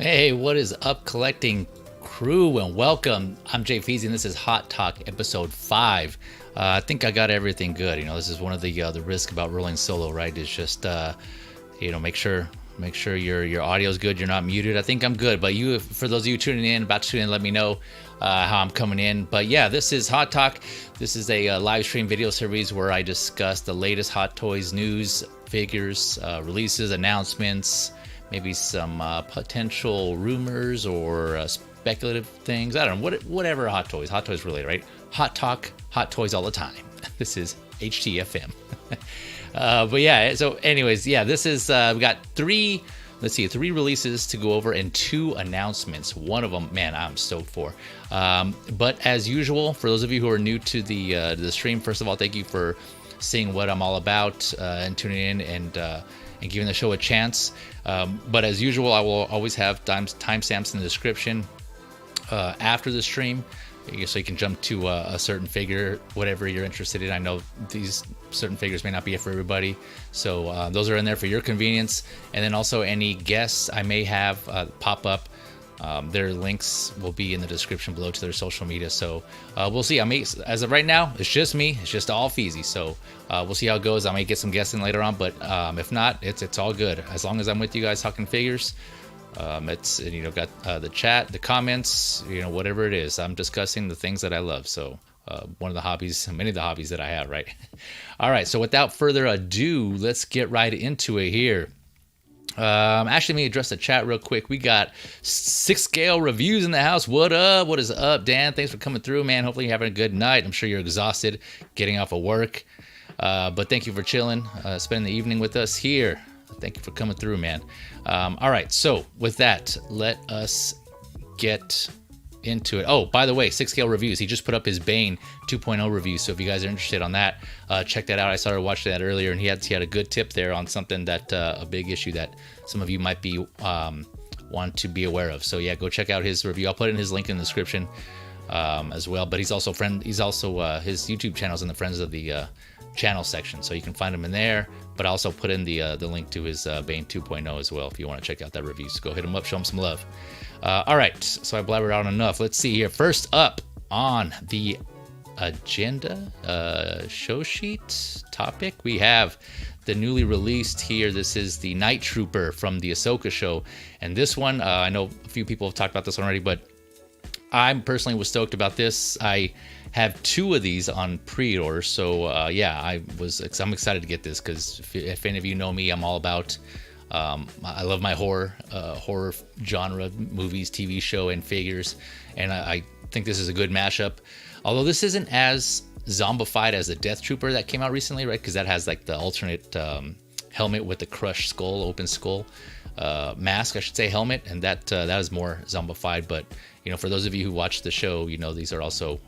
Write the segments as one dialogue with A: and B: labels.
A: Hey, what is up, collecting crew, and welcome. I'm Jay Feezy, and this is Hot Talk episode 5. I think I got everything good. This is one of the risk about rolling solo, right? Is just make sure your audio is good. You're not muted. I think I'm good, but for those of you tuning in, about to tune in, let me know how I'm coming in. But yeah, this is Hot Talk. This is a live stream video series where I discuss the latest Hot Toys news, figures, releases, announcements, maybe some potential rumors or speculative things. I don't know, whatever Hot Toys related, right? Hot Talk, Hot Toys all the time. This is HTFM. But yeah, so anyways, yeah, this is, we got three releases to go over and 2 announcements. One of them, man, I'm stoked for. But as usual, for those of you who are new to the stream, first of all, thank you for seeing what I'm all about and tuning in and giving the show a chance. But as usual, I will always have timestamps in the description after the stream, so you can jump to a certain figure, whatever you're interested in. I know these certain figures may not be for everybody, so those are in there for your convenience. And then also any guests I may have pop up, their links will be in the description below to their social media. So we'll see. As of right now, it's just me. It's just all Feezy. So we'll see how it goes. I may get some guests in later on, but if not, it's all good. As long as I'm with you guys talking figures, it's got the chat, the comments, whatever it is. I'm discussing the things that I love. So many of the hobbies that I have, right? All right. So without further ado, let's get right into it here. Actually, let me address the chat real quick. We got 6 scale reviews in the house. What up? What is up, Dan? Thanks for coming through, man. Hopefully you're having a good night. I'm sure you're exhausted getting off of work. But thank you for chilling, spending the evening with us here. Thank you for coming through, man. All right. So with that, let us get into it. Oh, by the way, 6 scale reviews. He just put up his Bane 2.0 review. So if you guys are interested on that, check that out. I started watching that earlier, and he had a good tip there on something that a big issue that some of you might be want to be aware of. So yeah, go check out his review. I'll put in his link in the description as well. But he's also his YouTube channel's in the friends of the channel section, so you can find him in there. But I also put in the link to his Bane 2.0 as well if you want to check out that review. So go hit him up, show him some love. All right, so I blabbered on enough. Let's see here. First up on the agenda show sheet topic, we have the newly released here. This is the Night Trooper from the Ahsoka show, and this one, I know a few people have talked about this already, but I personally was stoked about this. I have 2 of these on pre-order, so yeah, I'm excited to get this because if any of you know me, I'm all about. I love my horror genre movies, TV show, and figures, and I think this is a good mashup. Although this isn't as zombified as the Death Trooper that came out recently, right? Because that has like the alternate helmet with the crushed skull, open skull mask, I should say, helmet, and that is more zombified. But for those of you who watch the show, these are also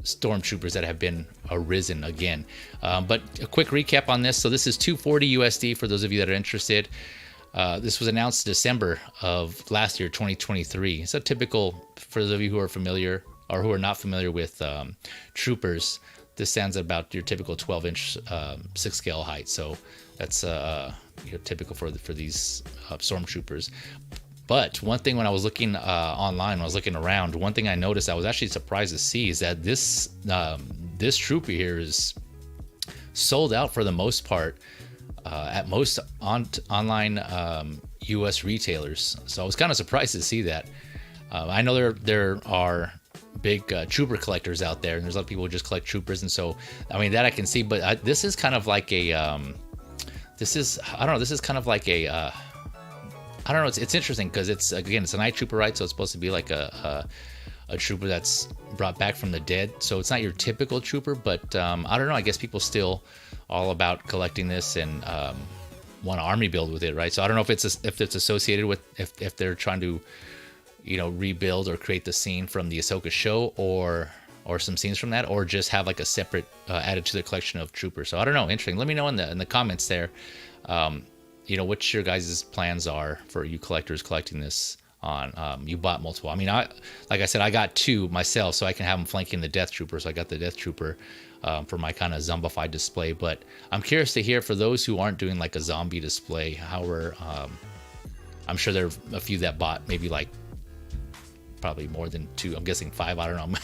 A: stormtroopers that have been arisen again. But a quick recap on this. So this is $240 USD for those of you that are interested. This was announced December of last year, 2023. It's a typical, for those of you who are familiar or who are not familiar with troopers, this stands at about your typical 12-inch 6 scale height. So that's typical for these stormtroopers. But one thing, when I was looking online, when I was looking around, one thing I noticed I was actually surprised to see is that this trooper here is sold out for the most part at most online U.S. retailers. So I was kind of surprised to see that. I know there are big trooper collectors out there, and there's a lot of people who just collect troopers, and so that I can see. But this is kind of like a This is kind of like a I don't know. It's interesting because it's a night trooper, right? So it's supposed to be like a trooper that's brought back from the dead. So it's not your typical trooper, but I don't know. I guess people still all about collecting this and want to army build with it, right? So I don't know if it's associated with if they're trying to rebuild or create the scene from the Ahsoka show or some scenes from that, or just have like a separate added to the collection of troopers. So I don't know. Interesting. Let me know in the comments there. What your guys' plans are for you collectors collecting this on. You bought multiple. Like I said, I got 2 myself, so I can have them flanking the Death Trooper. So I got the Death Trooper for my kind of zombified display. But I'm curious to hear, for those who aren't doing like a zombie display, how we're I'm sure there are a few that bought maybe like probably more than 2. I'm guessing 5. I don't know,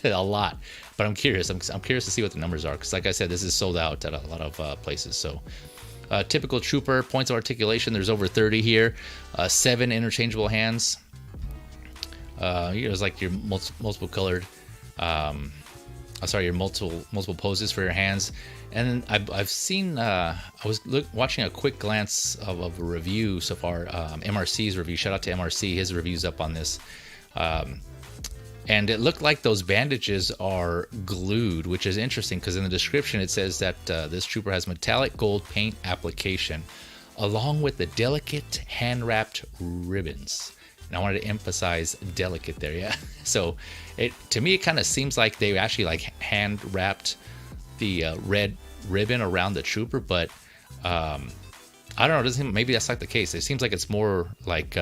A: a lot. But I'm curious. I'm curious to see what the numbers are, because like I said, this is sold out at a lot of places. So typical trooper points of articulation. There's over 30 here. 7 interchangeable hands. It's like your multiple colored. Your multiple poses for your hands. And I've seen. I was watching a quick glance of a review so far. MRC's review. Shout out to MRC. His review's up on this. And it looked like those bandages are glued, which is interesting because in the description it says that this trooper has metallic gold paint application along with the delicate hand-wrapped ribbons. And I wanted to emphasize delicate there, yeah. So to me it kind of seems like they actually like hand-wrapped the red ribbon around the trooper, but I don't know. Maybe that's not the case. It seems like it's more like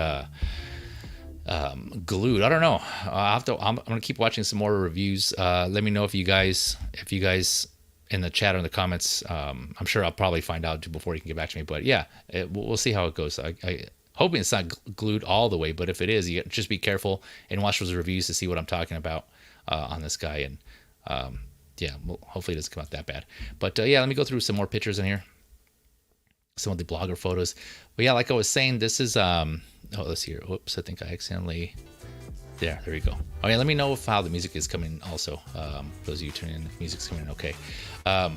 A: glued. I don't know. I'm gonna keep watching some more reviews. Let me know if you guys in the chat or in the comments. I'm sure I'll probably find out before you can get back to me. But yeah, we'll see how it goes. I hoping it's not glued all the way, but if it is, you just be careful and watch those reviews to see what I'm talking about on this guy. And yeah, well, hopefully it doesn't come out that bad. But yeah, let me go through some more pictures in here. Some of the blogger photos. But yeah, like I was saying, this is let's see here. Whoops, I think I accidentally. There we go. Oh yeah, let me know how the music is coming also. Those of you tuning in, if music's coming in okay. But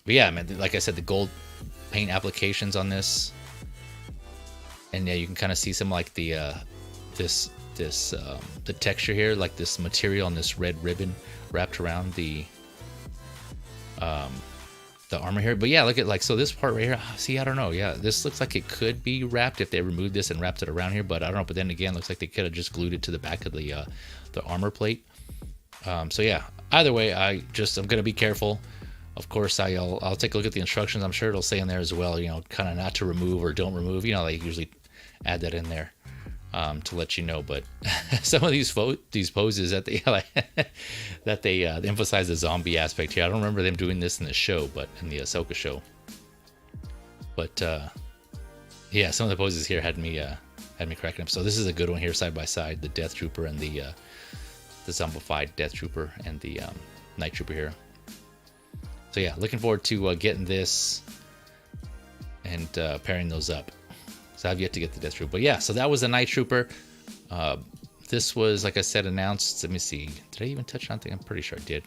A: yeah, man, like I said, the gold paint applications on this. And yeah, you can kind of see some like the the texture here, like this material on this red ribbon wrapped around the armor here. But yeah, look at so this part right here. See, I don't know. Yeah, this looks like it could be wrapped if they removed this and wrapped it around here, but I don't know. But then again, looks like they could have just glued it to the back of the armor plate. So yeah, either way, I'm gonna be careful. Of course, I'll take a look at the instructions. I'm sure it'll say in there as well, kind of not to remove or don't remove. They usually add that in there to let you know. But some of these poses that they emphasize the zombie aspect here. I don't remember them doing this in the show, but in the Ahsoka show. But yeah, some of the poses here had me cracking up. So this is a good one here, side by side, the Death Trooper and the zombified Death Trooper and the Night Trooper here. So yeah, looking forward to getting this and pairing those up. So I've yet to get the Death Trooper. But yeah, so that was the Night Trooper. This was, like I said, announced. Let me see. Did I even touch on it? I'm pretty sure I did.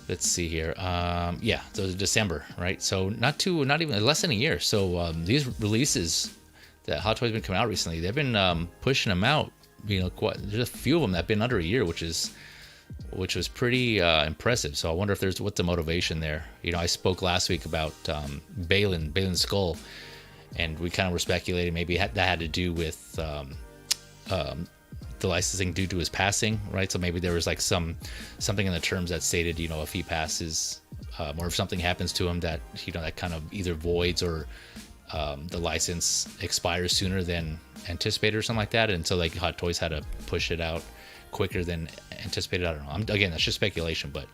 A: Let's see here. Yeah, so December, right? So not even less than a year. So these releases that Hot Toys have been coming out recently, they've been pushing them out. There's a few of them that have been under a year, which was pretty impressive. So I wonder if what's the motivation there. I spoke last week about Bane's skull, and we kind of were speculating maybe that had to do with the licensing due to his passing, right? So maybe there was like something in the terms that stated, if he passes or if something happens to him that that kind of either voids or the license expires sooner than anticipated or something like that. And so like Hot Toys had to push it out quicker than anticipated. I don't know. Again, that's just speculation, but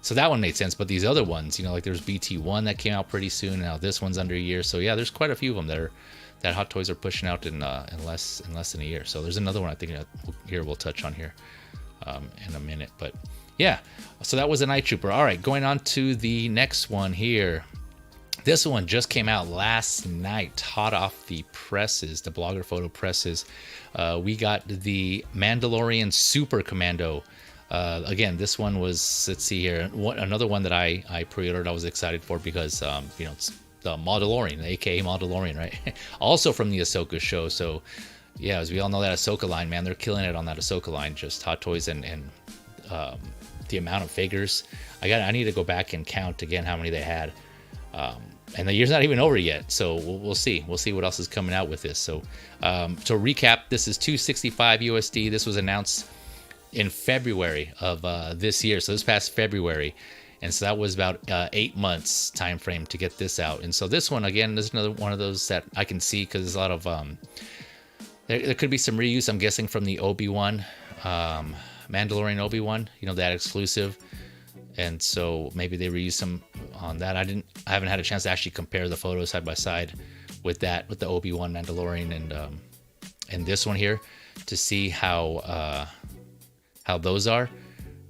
A: so that one made sense. But these other ones, like there's BT1 that came out pretty soon. Now this one's under a year. So yeah, there's quite a few of them that Hot Toys are pushing out in less than a year. So there's another one I think we'll touch on here in a minute. But yeah, so that was a Night Trooper. All right, going on to the next one here. This one just came out last night, hot off the presses, the blogger photo presses. We got the Mandalorian Super Commando. Again, this one was, let's see here, another one that I pre-ordered. I was excited for because, it's the Mandalorian, the AKA Mandalorian, right? Also from the Ahsoka show. So, yeah, as we all know, that Ahsoka line, man, they're killing it on that Ahsoka line. Just Hot Toys and the amount of figures. I need to go back and count again how many they had. And the year's not even over yet, so we'll see. We'll see what else is coming out with this. So, to recap, this is $265 USD. This was announced in February of this year, so this past February, and so that was about 8 months time frame to get this out. And so this one, again, is another one of those that I can see because there's a lot of there could be some reuse, I'm guessing, from the Obi-Wan, Mandalorian Obi-Wan, that exclusive. And so maybe they reuse some on that. I haven't had a chance to actually compare the photos side by side with the Obi-Wan Mandalorian and and this one here to see how those are,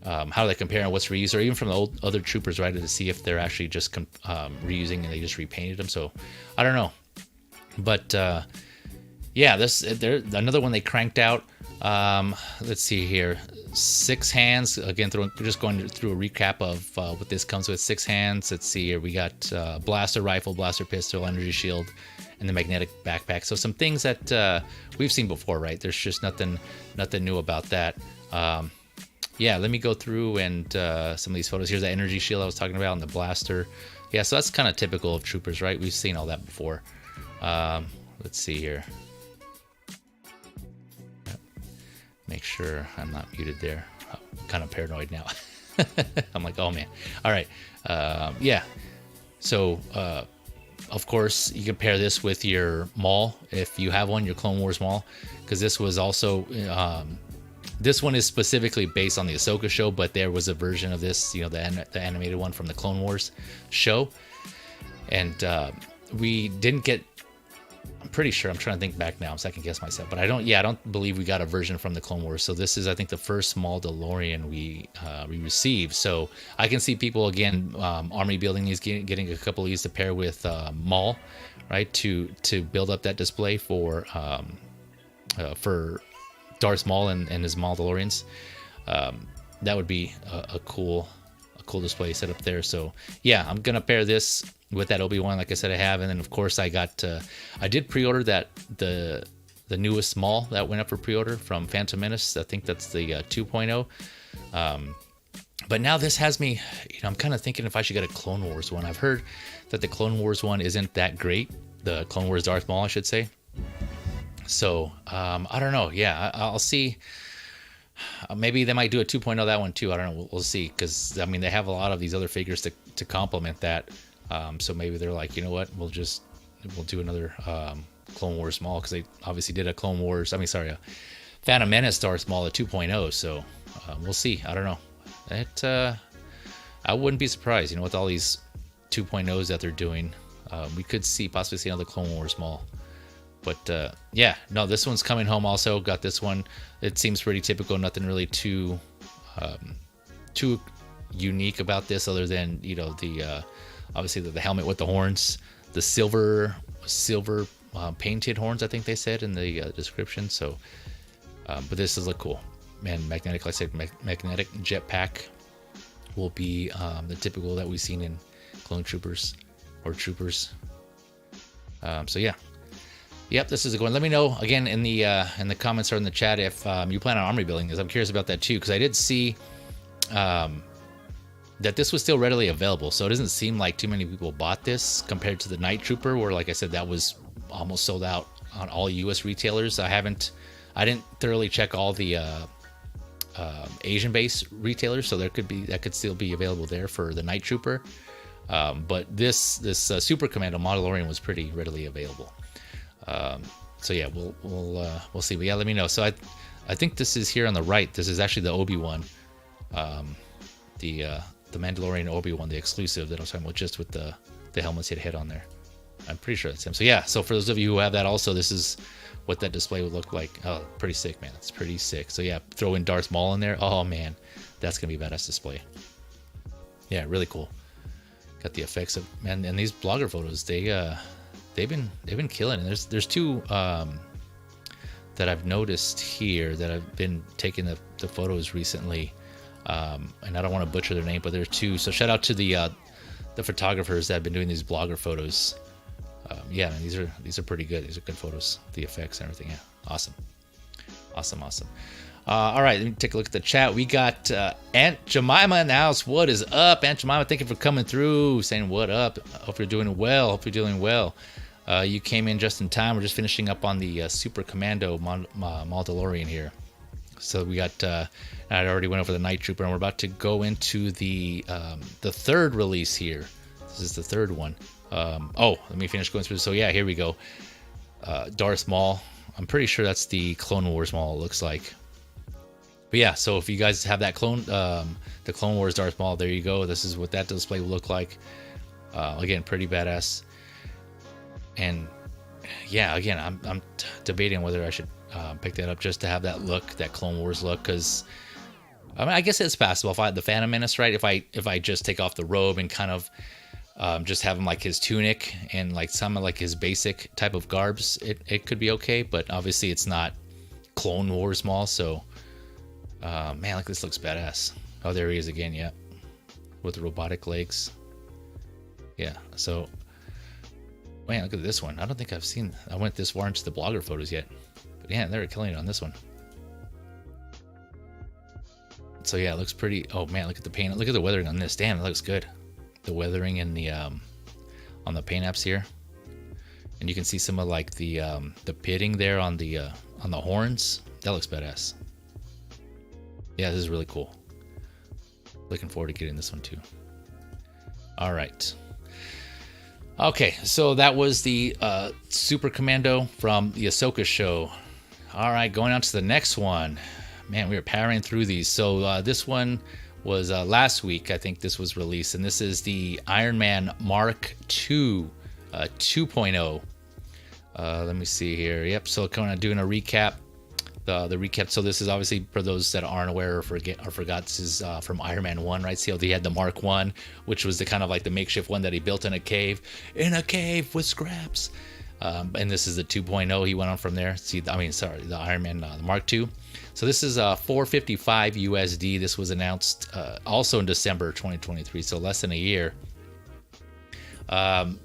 A: how they compare and what's reused, or even from the old other troopers, right? To see if they're actually just reusing and they just repainted them. So I don't know, but yeah, there another one they cranked out. Let's see here, 6 hands again. Just going through a recap of what this comes with. 6 hands. Let's see here. We got blaster rifle, blaster pistol, energy shield, and the magnetic backpack. So some things that we've seen before, right? There's just nothing new about that. Yeah, let me go through and some of these photos. Here's the energy shield I was talking about and the blaster. Yeah, so that's kind of typical of troopers, right? We've seen all that before. Let's see here. Make sure I'm not muted there. I'm kind of paranoid now. I'm like, oh man. All right. Yeah. So, of course, you can pair this with your Maul if you have one, your Clone Wars Maul, because this was also this one is specifically based on the Ahsoka show, but there was a version of this, you know, the animated one from the Clone Wars show, and we didn't get. I'm pretty sure. I'm trying to think back now. I'm second guess myself, but I don't believe we got a version from the Clone Wars. So this is, I think, the first Mandalorian we received. So I can see people again, army building these, getting a couple of these to pair with Maul, right? To build up that display for Darth Maul and his Mandalorians. That would be a cool display set up there. So yeah, I'm gonna pair this with that Obi-Wan, like I said I have, and then of course I did pre-order that the newest Maul that went up for pre-order from Phantom Menace. I think that's the 2.0. But now this has me, you know, I'm kind of thinking if I should get a Clone Wars one. I've heard that the Clone Wars one isn't that great, the Clone Wars Darth Maul, I should say. So I don't know. Yeah, I'll see. Maybe they might do a 2.0 that one too. I don't know. We'll see, because I mean they have a lot of these other figures to complement that. So maybe they're like, you know what, we'll do another Clone Wars Maul, because they obviously did a Phantom Menace Darth Maul at 2.0. So we'll see. I don't know. I wouldn't be surprised, you know, with all these 2.0s that they're doing. We could possibly see another Clone Wars Maul. But yeah, no, this one's coming home also. Got this one. It seems pretty typical. Nothing really too unique about this, other than, you know, the obviously the helmet with the horns, the silver painted horns, I think they said in the description. So, but this does look cool. And magnetic, like I said, magnetic jetpack will be the typical that we've seen in Clone Troopers or Troopers. So yeah. Yep, this is a good one. Let me know again in the comments or in the chat if you plan on army building this. I'm curious about that too, because I did see that this was still readily available. So it doesn't seem like too many people bought this compared to the Night Trooper, where, like I said, that was almost sold out on all U.S. retailers. I didn't thoroughly check all the Asian-based retailers, so that could still be available there for the Night Trooper. But this Super Commando Mandalorian was pretty readily available. So yeah, we'll see. But yeah, let me know. So I think this is here on the right. This is actually the Obi-Wan, the Mandalorian Obi-Wan, the exclusive that I was talking about, just with the helmets head on there. I'm pretty sure that's him. So yeah, so for those of you who have that also, this is what that display would look like. Oh, pretty sick, man. It's pretty sick. So yeah, throw in Darth Maul in there. Oh man, that's gonna be a badass display. Yeah, really cool. Got the effects of, man, and these blogger photos, they've been killing it. There's two that I've noticed here that I've been taking the photos recently, and I don't want to butcher their name, but there's two. So shout out to the photographers that have been doing these blogger photos. Yeah, man, these are pretty good. These are good photos. The effects and everything. Yeah, awesome. All right, let me take a look at the chat. We got Aunt Jemima in the house. What is up, Aunt Jemima? Thank you for coming through, saying what up. Hope you're doing well. You came in just in time. We're just finishing up on the Super Commando Mandalorian here. So we got, I already went over the Night Trooper, and we're about to go into the third release here. This is the third one. Let me finish going through. So yeah, here we go. Darth Maul. I'm pretty sure that's the Clone Wars Maul, it looks like. But yeah, so if you guys have that the Clone Wars Darth Maul, there you go. This is what that display will look like. Again, pretty badass. And yeah, again, I'm debating whether I should Picked that up just to have that look, that Clone Wars look, because I mean, I guess it's passable. If I had the Phantom Menace, right? If I just take off the robe and kind of just have him like his tunic and like some of like his basic type of garbs, it could be okay. But obviously, it's not Clone Wars Maul. So, man, like this looks badass. Oh, there he is again. Yeah, with the robotic legs. Yeah. So, man, look at this one. I don't think I went this far into the blogger photos yet. But yeah, they're killing it on this one. So yeah, it looks pretty. Oh man, look at the paint. Look at the weathering on this. Damn, it looks good. The weathering in the on the paint apps here, and you can see some of like the pitting there on the horns. That looks badass. Yeah, this is really cool. Looking forward to getting this one too. All right. Okay, so that was the Super Commando from the Ahsoka show. All right, going on to the next one. Man, we are powering through these. So this one was last week. I think this was released, and this is the Iron Man Mark II 2.0. Let me see here. Yep. So kind of doing a recap. The recap. So this is obviously for those that aren't aware or forgot. This is from Iron Man 1, right? See how he had the Mark 1, which was the kind of like the makeshift one that he built in a cave with scraps. And this is the 2.0. He went on from there. See, the Iron Man, the Mark II. So this is $455 USD. This was announced also in December 2023, so less than a year.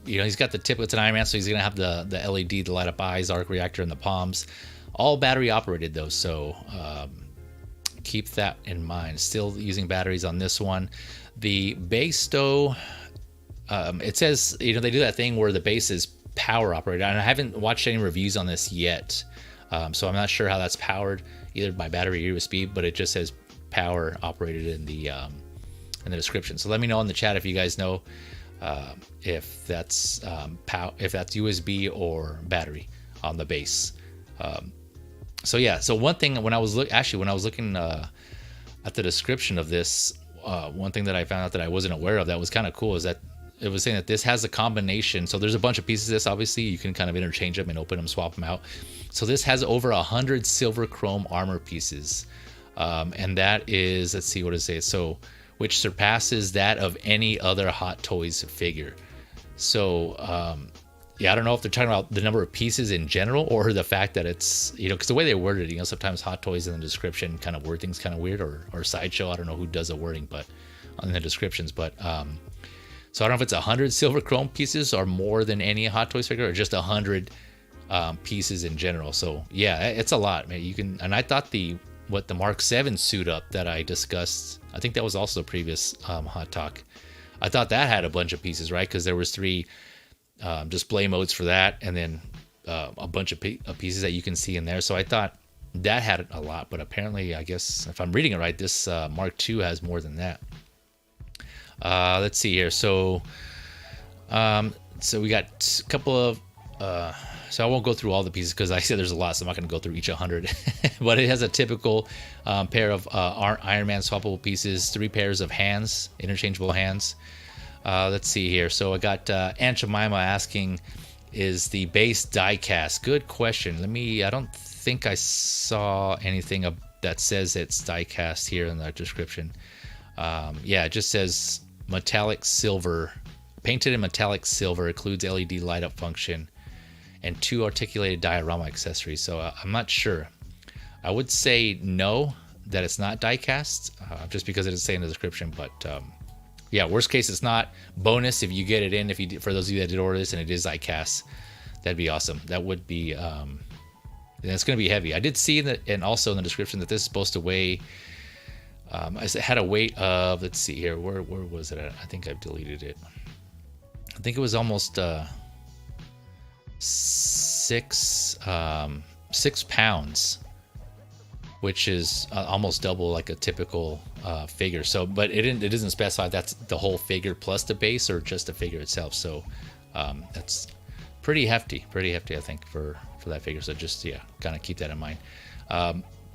A: He's got the tip. It's an Iron Man, so he's gonna have the LED, the light up eyes, arc reactor, and the palms. All battery operated though, so keep that in mind. Still using batteries on this one. The base though, it says they do that thing where the base is power operated, and I haven't watched any reviews on this yet, so I'm not sure how that's powered, either by battery or USB, but it just says power operated in the description. So let me know in the chat if you guys know if that's USB or battery on the base. So yeah, so one thing when I was looking at the description of this, one thing that I found out that I wasn't aware of that was kind of cool is that it was saying that this has a combination. So there's a bunch of pieces of this. Obviously, you can kind of interchange them and open them, swap them out. So this has over 100 silver chrome armor pieces. And that is, let's see what it says. So, which surpasses that of any other Hot Toys figure. So, yeah, I don't know if they're talking about the number of pieces in general or the fact that it's, because the way they worded it, sometimes Hot Toys in the description kind of word things kind of weird, or Sideshow. I don't know who does the wording, but on the descriptions, but, so I don't know if it's 100 silver chrome pieces or more than any Hot Toys figure, or just 100 pieces in general. So yeah, it's a lot, man. And I thought the Mark 7 suit up that I discussed, I think that was also the previous Hot Talk. I thought that had a bunch of pieces, right? Because there was 3 display modes for that, and then a bunch of pieces that you can see in there. So I thought that had a lot, but apparently, I guess if I'm reading it right, this Mark II has more than that. Let's see here. So we got a couple of. So I won't go through all the pieces because I said there's a lot, so I'm not going to go through each 100. But it has a typical pair of Iron Man swappable pieces, 3 pairs of hands, interchangeable hands. Let's see here. So I got Aunt Jemima asking, is the base die cast? Good question. I don't think I saw anything that says it's die cast here in the description. Yeah, it just says metallic silver, painted in metallic silver, includes LED light up function, and 2 articulated diorama accessories. So I'm not sure. I would say no, that it's not die cast, just because it doesn't say in the description. But yeah, worst case, it's not. Bonus if you get it in. For those of you that did order this and it is die cast, that'd be awesome. That would be. It's going to be heavy. I did see that, and also in the description that this is supposed to weigh. It had a weight of, let's see here, where was it at? I think I've deleted it. I think it was almost 6 pounds, which is almost double like a typical figure. So, but it doesn't specify if that's the whole figure plus the base or just the figure itself. So that's pretty hefty, I think, for that figure. So just, yeah, kind of keep that in mind.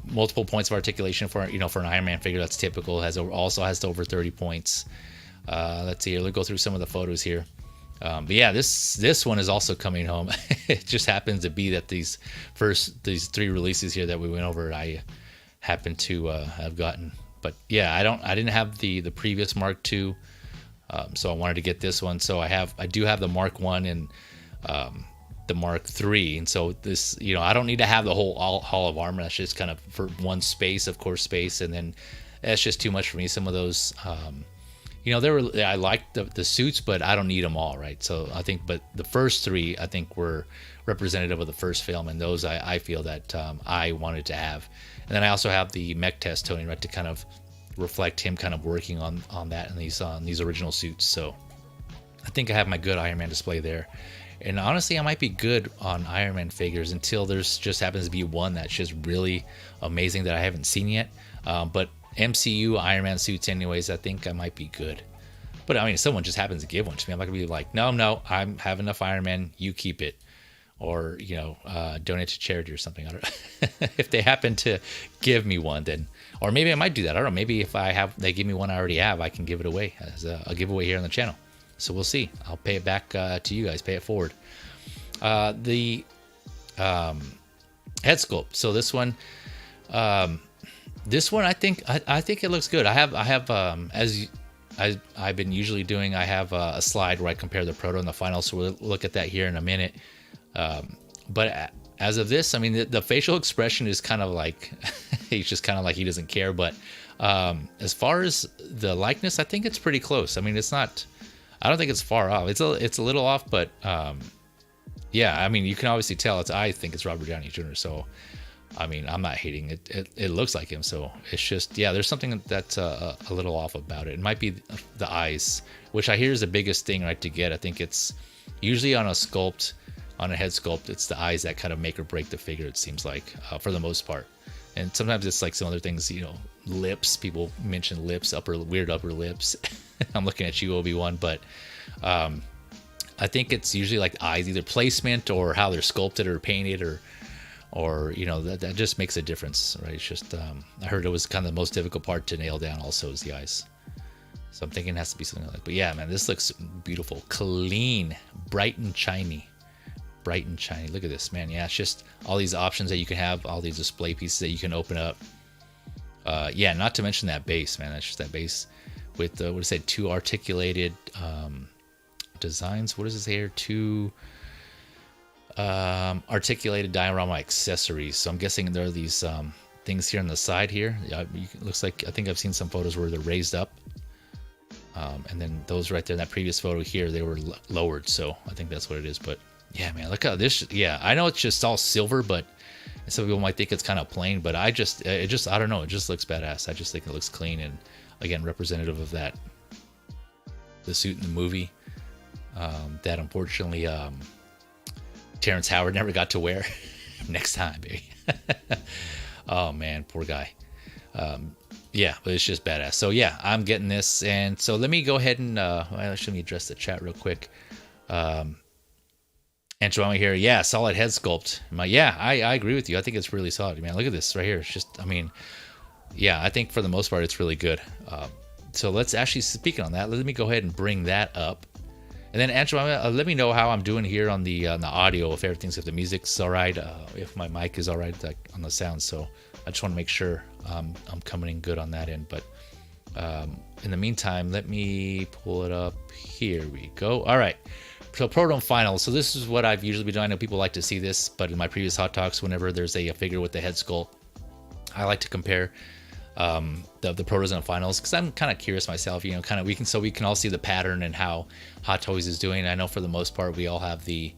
A: Multiple points of articulation for an Iron Man figure. That's typical. Also has over 30 points. Let's see here. Let's go through some of the photos here. But yeah, this one is also coming home. It just happens to be that these 3 releases here that we went over, I happen to have gotten. But yeah, I didn't have the previous Mark II, so I wanted to get this one. So I do have the Mark I and the Mark III, and so this, I don't need to have the whole Hall of Armor. That's just kind of for one space, of course, space, and then that's just too much for me. Some of those. I liked the suits, but I don't need them all, right? So I think, but the first 3, I think, were representative of the first film, and those I feel that I wanted to have. And then I also have the mech test Tony, right, to kind of reflect him kind of working on that in these original suits. So I think I have my good Iron Man display there. And honestly, I might be good on Iron Man figures until there's just happens to be one that's just really amazing that I haven't seen yet. But MCU Iron Man suits anyways, I think I might be good. But I mean, if someone just happens to give one to me, I'm not gonna be like, no, I have enough Iron Man, you keep it, or donate to charity or something. I don't know. If they happen to give me one, then, or maybe I might do that. I don't know. Maybe if they give me one I already have, I can give it away as a giveaway here on the channel. So we'll see. I'll pay it back to you guys. Pay it forward. The head sculpt. So this one. I think it looks good. I have as I've been usually doing, I have a slide where I compare the proto and the final. So we'll look at that here in a minute. But as of this, I mean, the facial expression is kind of like he's just kind of like he doesn't care. But as far as the likeness, I think it's pretty close. I mean, it's not. I don't think it's far off. It's a little off, but yeah. I mean, you can obviously tell. I think it's Robert Downey Jr. So. I mean, I'm not hating it. It looks like him, so it's just, yeah, there's something that's a little off about it. It might be the eyes, which I hear is the biggest thing, right, to get. I think it's usually on a head sculpt, it's the eyes that kind of make or break the figure, it seems like, for the most part. And sometimes it's like some other things, lips. People mention lips, weird upper lips. I'm looking at you, Obi-Wan, but I think it's usually like eyes, either placement or how they're sculpted or painted or that just makes a difference, right? It's just I heard it was kind of the most difficult part to nail down also is the eyes. So I'm thinking it has to be something like that. But yeah, man, this looks beautiful, clean, bright and shiny. Look at this, man. Yeah, it's just all these options that you can have, all these display pieces that you can open up. Yeah, not to mention that base, man. That's just that base with what is it, 2 articulated designs. What does it say here? 2 articulated diorama accessories. So I'm guessing there are these things here on the side here. Yeah, looks like, I think I've seen some photos where they're raised up, and then those right there in that previous photo here, they were lowered. So I think that's what it is. But yeah, man, look how this. Yeah, I know it's just all silver, but some people might think it's kind of plain. But I don't know. It just looks badass. I just think it looks clean and again representative of the suit in the movie that unfortunately. Terrence Howard never got to wear. Next time, baby. Oh man, poor guy. Yeah, but it's just badass. So yeah, I'm getting this, and so let me go ahead and let me address the chat real quick. Andrew here, yeah, solid head sculpt. I agree with you. I think it's really solid, man. Look at this right here. It's just, I mean, yeah, I think for the most part it's really good. So let's actually, speaking on that, let me go ahead and bring that up. And then, Andrew, let me know how I'm doing here on the audio, if everything's, if the music's all right, if my mic is all right, like, on the sound. So I just want to make sure I'm coming in good on that end. But in the meantime, let me pull it up. Here we go. All right. So Proto Final. So this is what I've usually been doing. I know people like to see this, but in my previous Hot Talks, whenever there's a figure with the head sculpt, I like to compare the protos and the finals, because I'm kind of curious myself, kind of we can all see the pattern and how Hot Toys is doing. I know for the most part we all have a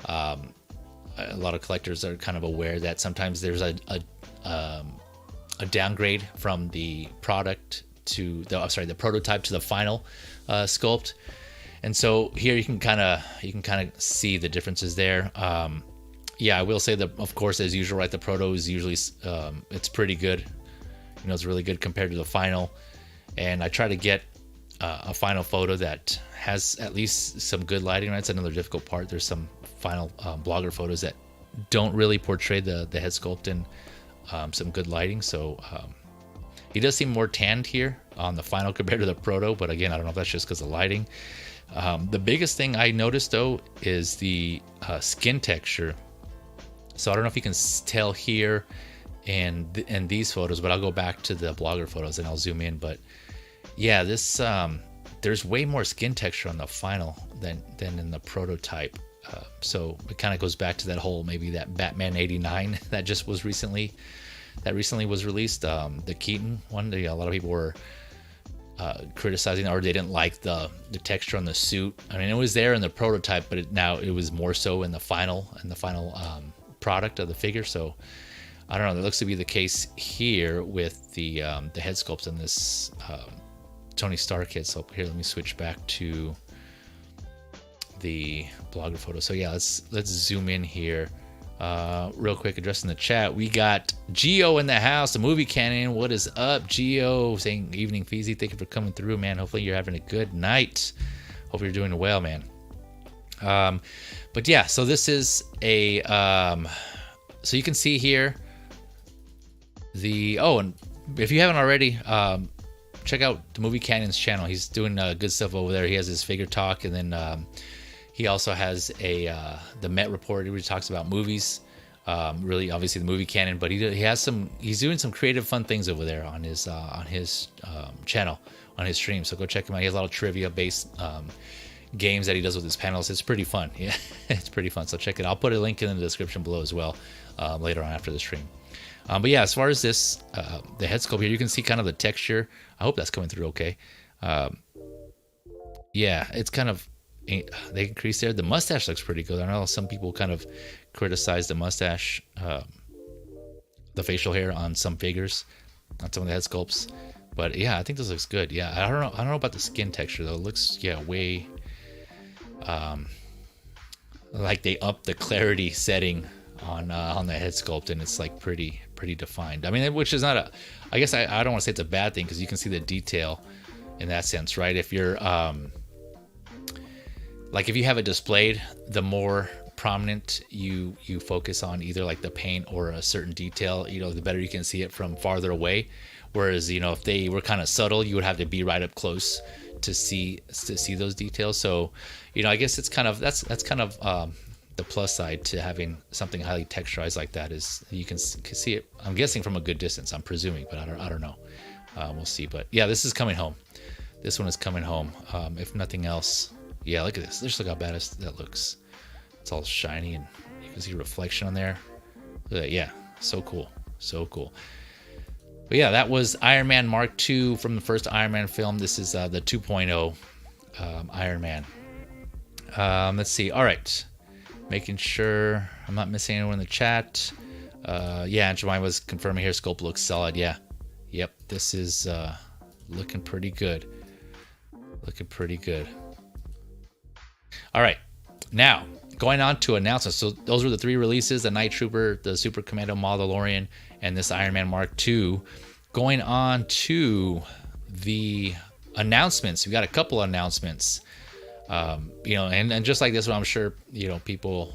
A: lot of collectors are kind of aware that sometimes there's a downgrade from the product to the prototype to the final sculpt, and so here you can kind of see the differences there. Yeah, I will say that, of course, as usual, right, the proto is usually it's pretty good. It's really good compared to the final, and I try to get a final photo that has at least some good lighting. Right, it's another difficult part. There's some final blogger photos that don't really portray the head sculpt in some good lighting. So he does seem more tanned here on the final compared to the proto, but again, I don't know if that's just because of lighting. The biggest thing I noticed though is the skin texture. So I don't know if you can tell here and these photos, but I'll go back to the blogger photos and I'll zoom in. But yeah, this there's way more skin texture on the final than in the prototype. So it kind of goes back to that whole, maybe that Batman 89 that just was recently was released. The Keaton one, a lot of people were criticizing, or they didn't like the texture on the suit. I mean, it was there in the prototype, but now it was more so in the final product of the figure. So I don't know. That looks to be the case here with the head sculpt in this Tony Stark head. So here, let me switch back to the blogger photo. So yeah, let's zoom in here real quick. Addressing the chat, we got Geo in the house, the movie canon. What is up, Geo? Saying evening, Feezy. Thank you for coming through, man. Hopefully you're having a good night. Hope you're doing well, man. But yeah, so this is a so you can see here and if you haven't already, check out the Movie Cannon's channel. He's doing good stuff over there. He has his figure talk, and then he also has the Met Report where he talks about movies. Really, obviously the Movie Canon, but he's doing some creative, fun things over there on his channel, on his stream. So go check him out. He has a lot of trivia based games that he does with his panels. It's pretty fun. Yeah, it's pretty fun. So check it. I'll put a link in the description below as well later on after the stream. But yeah, as far as this, the head sculpt here, you can see kind of the texture. I hope that's coming through okay. Yeah, it's kind of, they increased there. The mustache looks pretty good. I know some people kind of criticize the mustache, the facial hair on some figures, on some of the head sculpts. But yeah, I think this looks good. Yeah, I don't know about the skin texture though. It looks, yeah, way like they upped the clarity setting on the head sculpt, and it's like pretty defined. I mean, which is not I guess I don't want to say it's a bad thing, because you can see the detail in that sense, right? If you're like, if you have it displayed, the more prominent you focus on either like the paint or a certain detail, the better you can see it from farther away. Whereas, if they were kind of subtle, you would have to be right up close to see those details. So, I guess it's kind of that's kind of the plus side to having something highly texturized like that, is you can see it, I'm guessing, from a good distance. I'm presuming, but I don't know. We'll see. But yeah, this is coming home. This one is coming home. If nothing else, yeah, look at this. Just look how bad that looks. It's all shiny, and you can see reflection on there. Look at that. Yeah, so cool. So cool. But yeah, that was Iron Man Mark II from the first Iron Man film. This is the 2.0 Iron Man. Let's see. All right. Making sure I'm not missing anyone in the chat. Yeah, and Jemima was confirming here. Sculpt looks solid. Yeah. Yep. This is looking pretty good. Looking pretty good. All right. Now, going on to announcements. So those were the three releases: the Night Trooper, the Super Commando Mandalorian, and this Iron Man Mark II. Going on to the announcements. We got a couple announcements. And just like this one, I'm sure, people,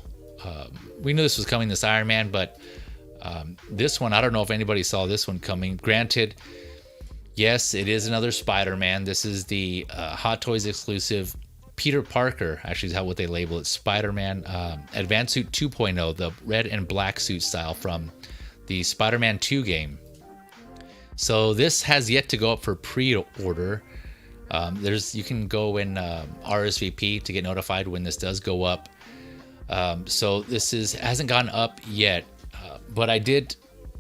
A: we knew this was coming, this Iron Man, but this one, I don't know if anybody saw this one coming. Granted, yes, it is another Spider-Man. This is the Hot Toys exclusive Peter Parker, actually is how what they label it, Spider-Man Advanced Suit 2.0, the red and black suit style from the Spider-Man 2 game. So this has yet to go up for pre-order. You can go in RSVP to get notified when this does go up. So this hasn't gone up yet, but I did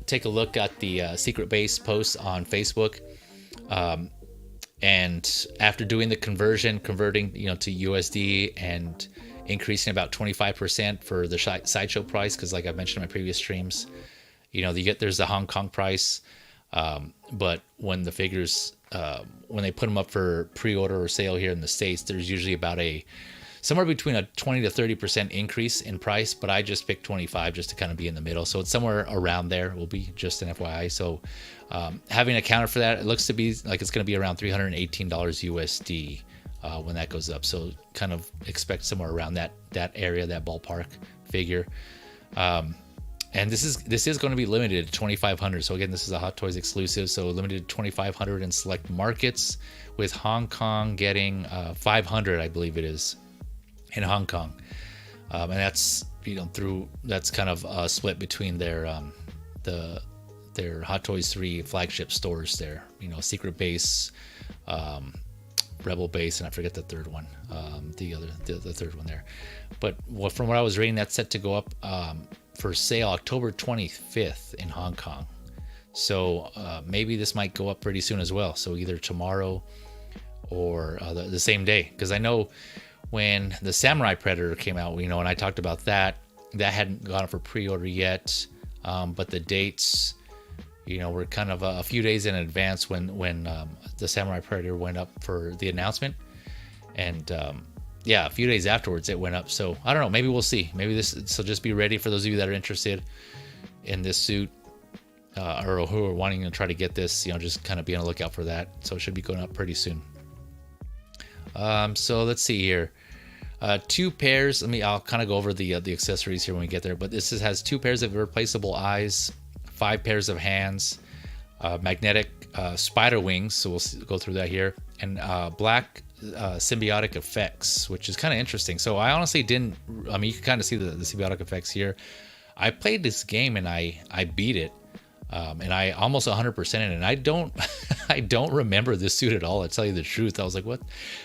A: take a look at the Secret Base posts on Facebook, and after doing the converting to USD and increasing about 25% for the sideshow price, because like I mentioned in my previous streams, there's the Hong Kong price, but when the figures when they put them up for pre-order or sale here in the States, there's usually about somewhere between a 20 to 30% increase in price, but I just picked 25 just to kind of be in the middle. So it's somewhere around there. Will be just an FYI. So having accounted for that, it looks to be like it's going to be around $318 USD when that goes up. So kind of expect somewhere around that area, that ballpark figure. And this is going to be limited to 2,500. So again, this is a Hot Toys exclusive, so limited to 2,500 in select markets, with Hong Kong getting 500, I believe it is, in Hong Kong. And that's, that's kind of split between their Hot Toys 3 flagship stores there. Secret Base, Rebel Base, and I forget the third one, the third one there. But from what I was reading, that's set to go up for sale October 25th in Hong Kong. So maybe this might go up pretty soon as well. So either tomorrow or the same day, because I know when the Samurai Predator came out, and I talked about that hadn't gone up for pre-order yet, but the dates, were kind of a few days in advance when the Samurai Predator went up for the announcement, and a few days afterwards it went up. So I don't know, maybe we'll see. So just be ready for those of you that are interested in this suit, or who are wanting to try to get this, just kind of be on the lookout for that. So it should be going up pretty soon. So let's see here. 2 pairs. I'll kind of go over the accessories here when we get there, but this has 2 pairs of replaceable eyes, 5 pairs of hands, magnetic spider wings, so we'll go through that here, and black symbiotic effects, which is kind of interesting. So I honestly didn't, you can kind of see the symbiotic effects here. I played this game and I beat it, and I almost 100% in it, and I don't remember this suit at all, to tell you the truth. I was like, what?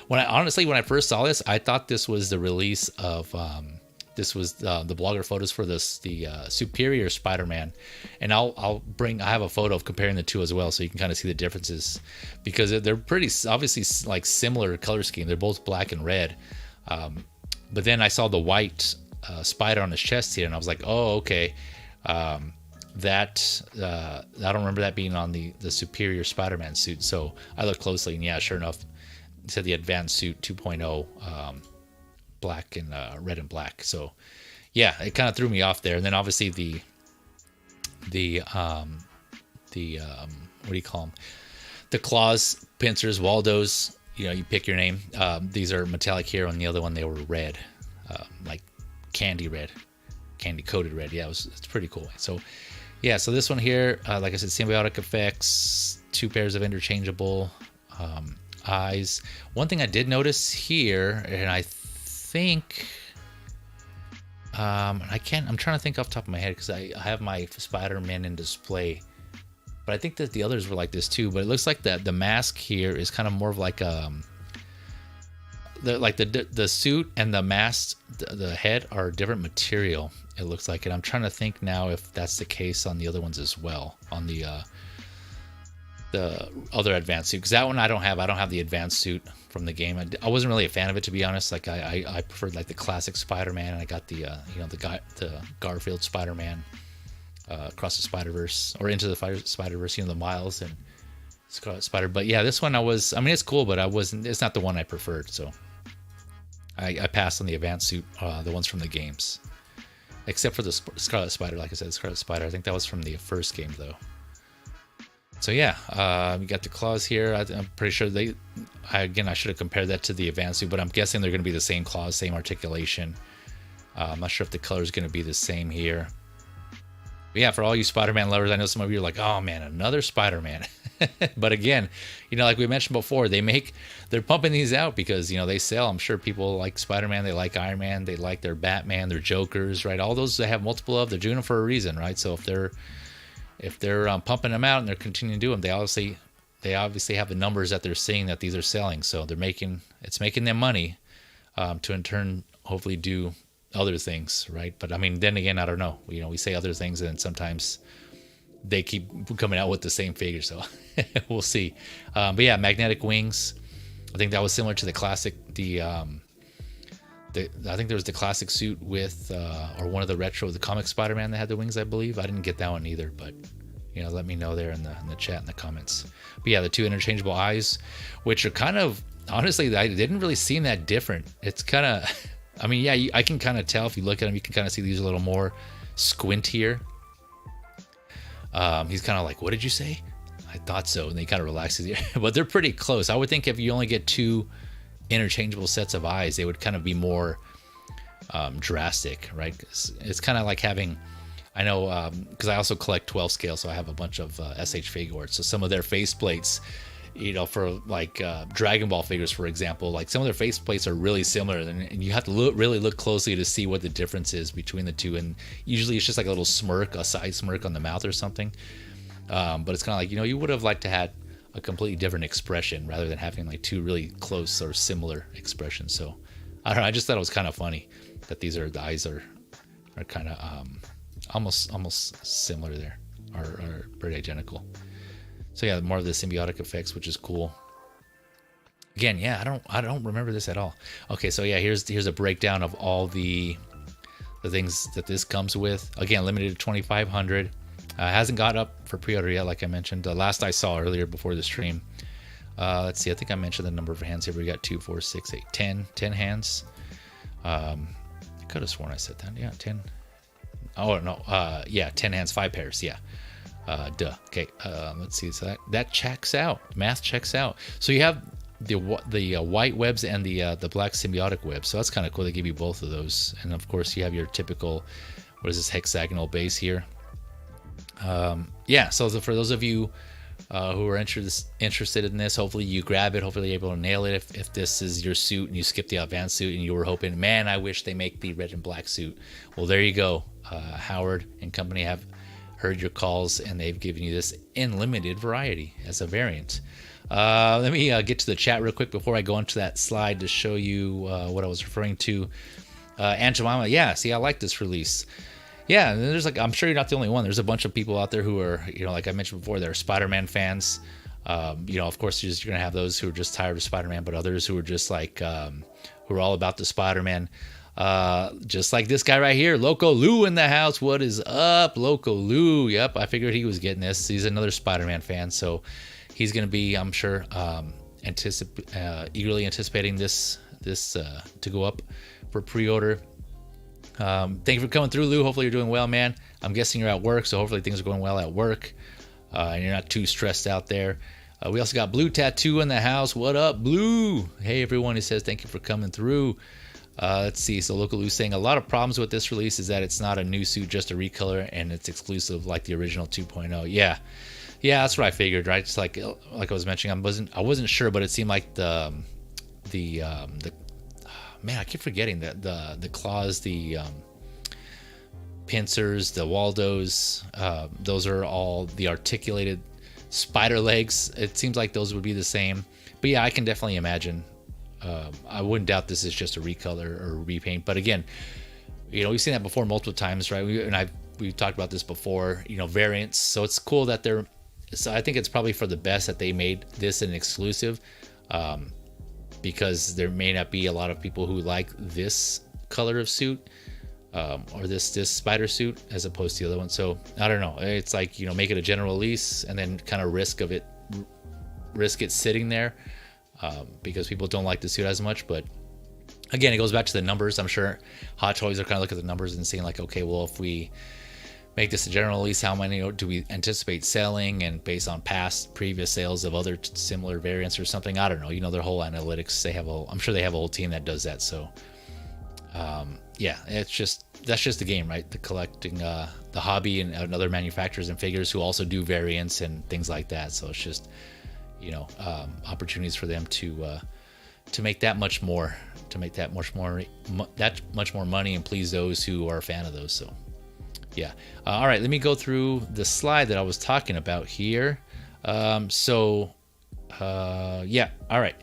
A: When I first saw this, I thought this was the release of the blogger photos for the Superior Spider-Man, and I have a photo of comparing the two as well, so you can kind of see the differences, because they're pretty obviously like similar color scheme. They're both black and red, but then I saw the white spider on his chest here, and I was like, oh, okay. That I don't remember that being on the Superior Spider-Man suit. So I looked closely, and yeah, sure enough, it said the Advanced Suit 2.0, black and red and black. So yeah, it kind of threw me off there. And then obviously the what do you call them? The claws, pincers, Waldos. You pick your name. These are metallic here. On the other one, they were red, like candy coated red. Yeah, it's pretty cool. So yeah, so this one here, like I said, symbiotic effects, 2 pairs of interchangeable eyes. One thing I did notice here, and I think I'm trying to think off the top of my head, because I have my Spider-Man in display, but I think that the others were like this too. But it looks like the mask here is kind of more of like the suit and the mask, the head are a different material, it looks like. And I'm trying to think now if that's the case on the other ones as well, on the other advanced suit, because that one I don't have the advanced suit from the game. I wasn't really a fan of it, to be honest. Like I preferred like the classic Spider-Man, and I got the Garfield Spider-Man, Across the Spider-Verse, or Into the Spider-Verse, the Miles and Scarlet Spider. But yeah, this one it's cool, but it's not the one I preferred, so I passed on the advanced suit, the ones from the games, except for the Scarlet Spider. Like I said, Scarlet Spider, I think that was from the first game though. So yeah, you got the claws here. I'm pretty sure I should have compared that to the advanced suit, but I'm guessing they're going to be the same claws, same articulation. I'm not sure if the color is going to be the same here. But yeah, for all you Spider-Man lovers, I know some of you are like, oh man, another Spider-Man. But again, like we mentioned before, they're pumping these out because, they sell. I'm sure people like Spider-Man, they like Iron Man, they like their Batman, their Jokers, right? All those they have multiple of, they're doing them for a reason, right? So if they're pumping them out and they're continuing to do them, they obviously have the numbers that they're seeing that these are selling. So it's making them money, to in turn hopefully do other things, right? But then again, I don't know. We say other things, and sometimes they keep coming out with the same figure, so we'll see. But yeah, magnetic wings. I think that was similar to the classic. I think there was the classic suit with, or one of the the comic Spider-Man that had the wings, I believe. I didn't get that one either, but let me know there in the chat, in the comments. But yeah, the 2 interchangeable eyes, which are kind of, honestly, I didn't really seem that different. It's kind of, I can kind of tell if you look at them, you can kind of see these are a little more squintier. He's kind of like, what did you say? I thought so. And he kind of relaxes here, but they're pretty close. I would think if you only get 2 interchangeable sets of eyes, they would kind of be more drastic, right? It's kind of like having, I know, because I also collect 12 scale, so I have a bunch of SH Figuarts. So some of their faceplates, for like Dragon Ball figures, for example, like some of their faceplates are really similar, and you have to really look closely to see what the difference is between the two. And usually it's just like a little smirk, a side smirk on the mouth or something. But it's kind of like, you would have liked to had a completely different expression rather than having like two really close or similar expressions. So I don't know. I just thought it was kind of funny that the eyes are kind of almost similar there, are pretty identical. So yeah, more of the symbiotic effects, which is cool. Again, yeah, I don't remember this at all. Okay, so yeah, here's a breakdown of all the things that this comes with. Again, limited to 2,500. Hasn't got up for pre-order yet, like I mentioned. The last I saw earlier before the stream. Let's see, I think I mentioned the number of hands here. We got 2, 4, 6, 8, 10 hands. I could have sworn I said that. Yeah, 10. Oh no, yeah, 10 hands, 5 pairs. Yeah. Duh. Okay. Let's see. So that checks out. Math checks out. So you have the white webs and the black symbiotic webs. So that's kind of cool. They give you both of those, and of course you have your typical, what is this, hexagonal base here. Yeah. So for those of you who are interested in this, hopefully you grab it. Hopefully you're able to nail it. If this is your suit and you skip the advanced suit and you were hoping, man, I wish they make the red and black suit. Well, there you go. Howard and company have heard your calls, and they've given you this in limited variety as a variant. Let me get to the chat real quick before I go into that slide to show you what I was referring to. Aunt Jemima, yeah, see, I like this release. Yeah, there's I'm sure you're not the only one. There's a bunch of people out there who are, like I mentioned before, they're Spider-Man fans. Of course, you're going to have those who are just tired of Spider-Man, but others who are just like, who are all about the Spider-Man. Just like this guy right here, Loco Lou in the house. What is up, Loco Lou? Yep, I figured he was getting this. He's another Spider-Man fan, so he's going to be, I'm sure, eagerly anticipating this to go up for pre-order. Thank you for coming through, Lou. Hopefully you're doing well, man. I'm guessing you're at work, so hopefully things are going well at work, and you're not too stressed out there. We also got Blue Tattoo in the house. What up, Blue? Hey, everyone. He says thank you for coming through. Let's see. So Local Lou's saying a lot of problems with this release is that it's not a new suit, just a recolor, and it's exclusive like the original 2.0. Yeah, that's what I figured, right? Just like I was mentioning, I wasn't sure, but it seemed like the man, I keep forgetting the claws, the pincers, the Waldos. Those are all the articulated spider legs. It seems like those would be the same, but yeah, I can definitely imagine. I wouldn't doubt this is just a recolor or repaint. But again, we've seen that before multiple times, right? We've talked about this before, variants. So it's cool that so I think it's probably for the best that they made this an exclusive, because there may not be a lot of people who like this color of suit, or this spider suit as opposed to the other one. So I don't know. It's like, make it a general release and then kind of risk it sitting there. Because people don't like the suit as much. But again, it goes back to the numbers. I'm sure Hot Toys are kind of looking at the numbers and saying like, okay, well, if we make this a general release, how many do we anticipate selling? And based on previous sales of other similar variants or something, I don't know. Their whole analytics, I'm sure they have a whole team that does that. So yeah, that's just the game, right? The collecting, the hobby, and other manufacturers and figures who also do variants and things like that. So it's just, opportunities for them to make that much more money and please those who are a fan of those. So yeah. All right, let me go through the slide that I was talking about here. Yeah, all right.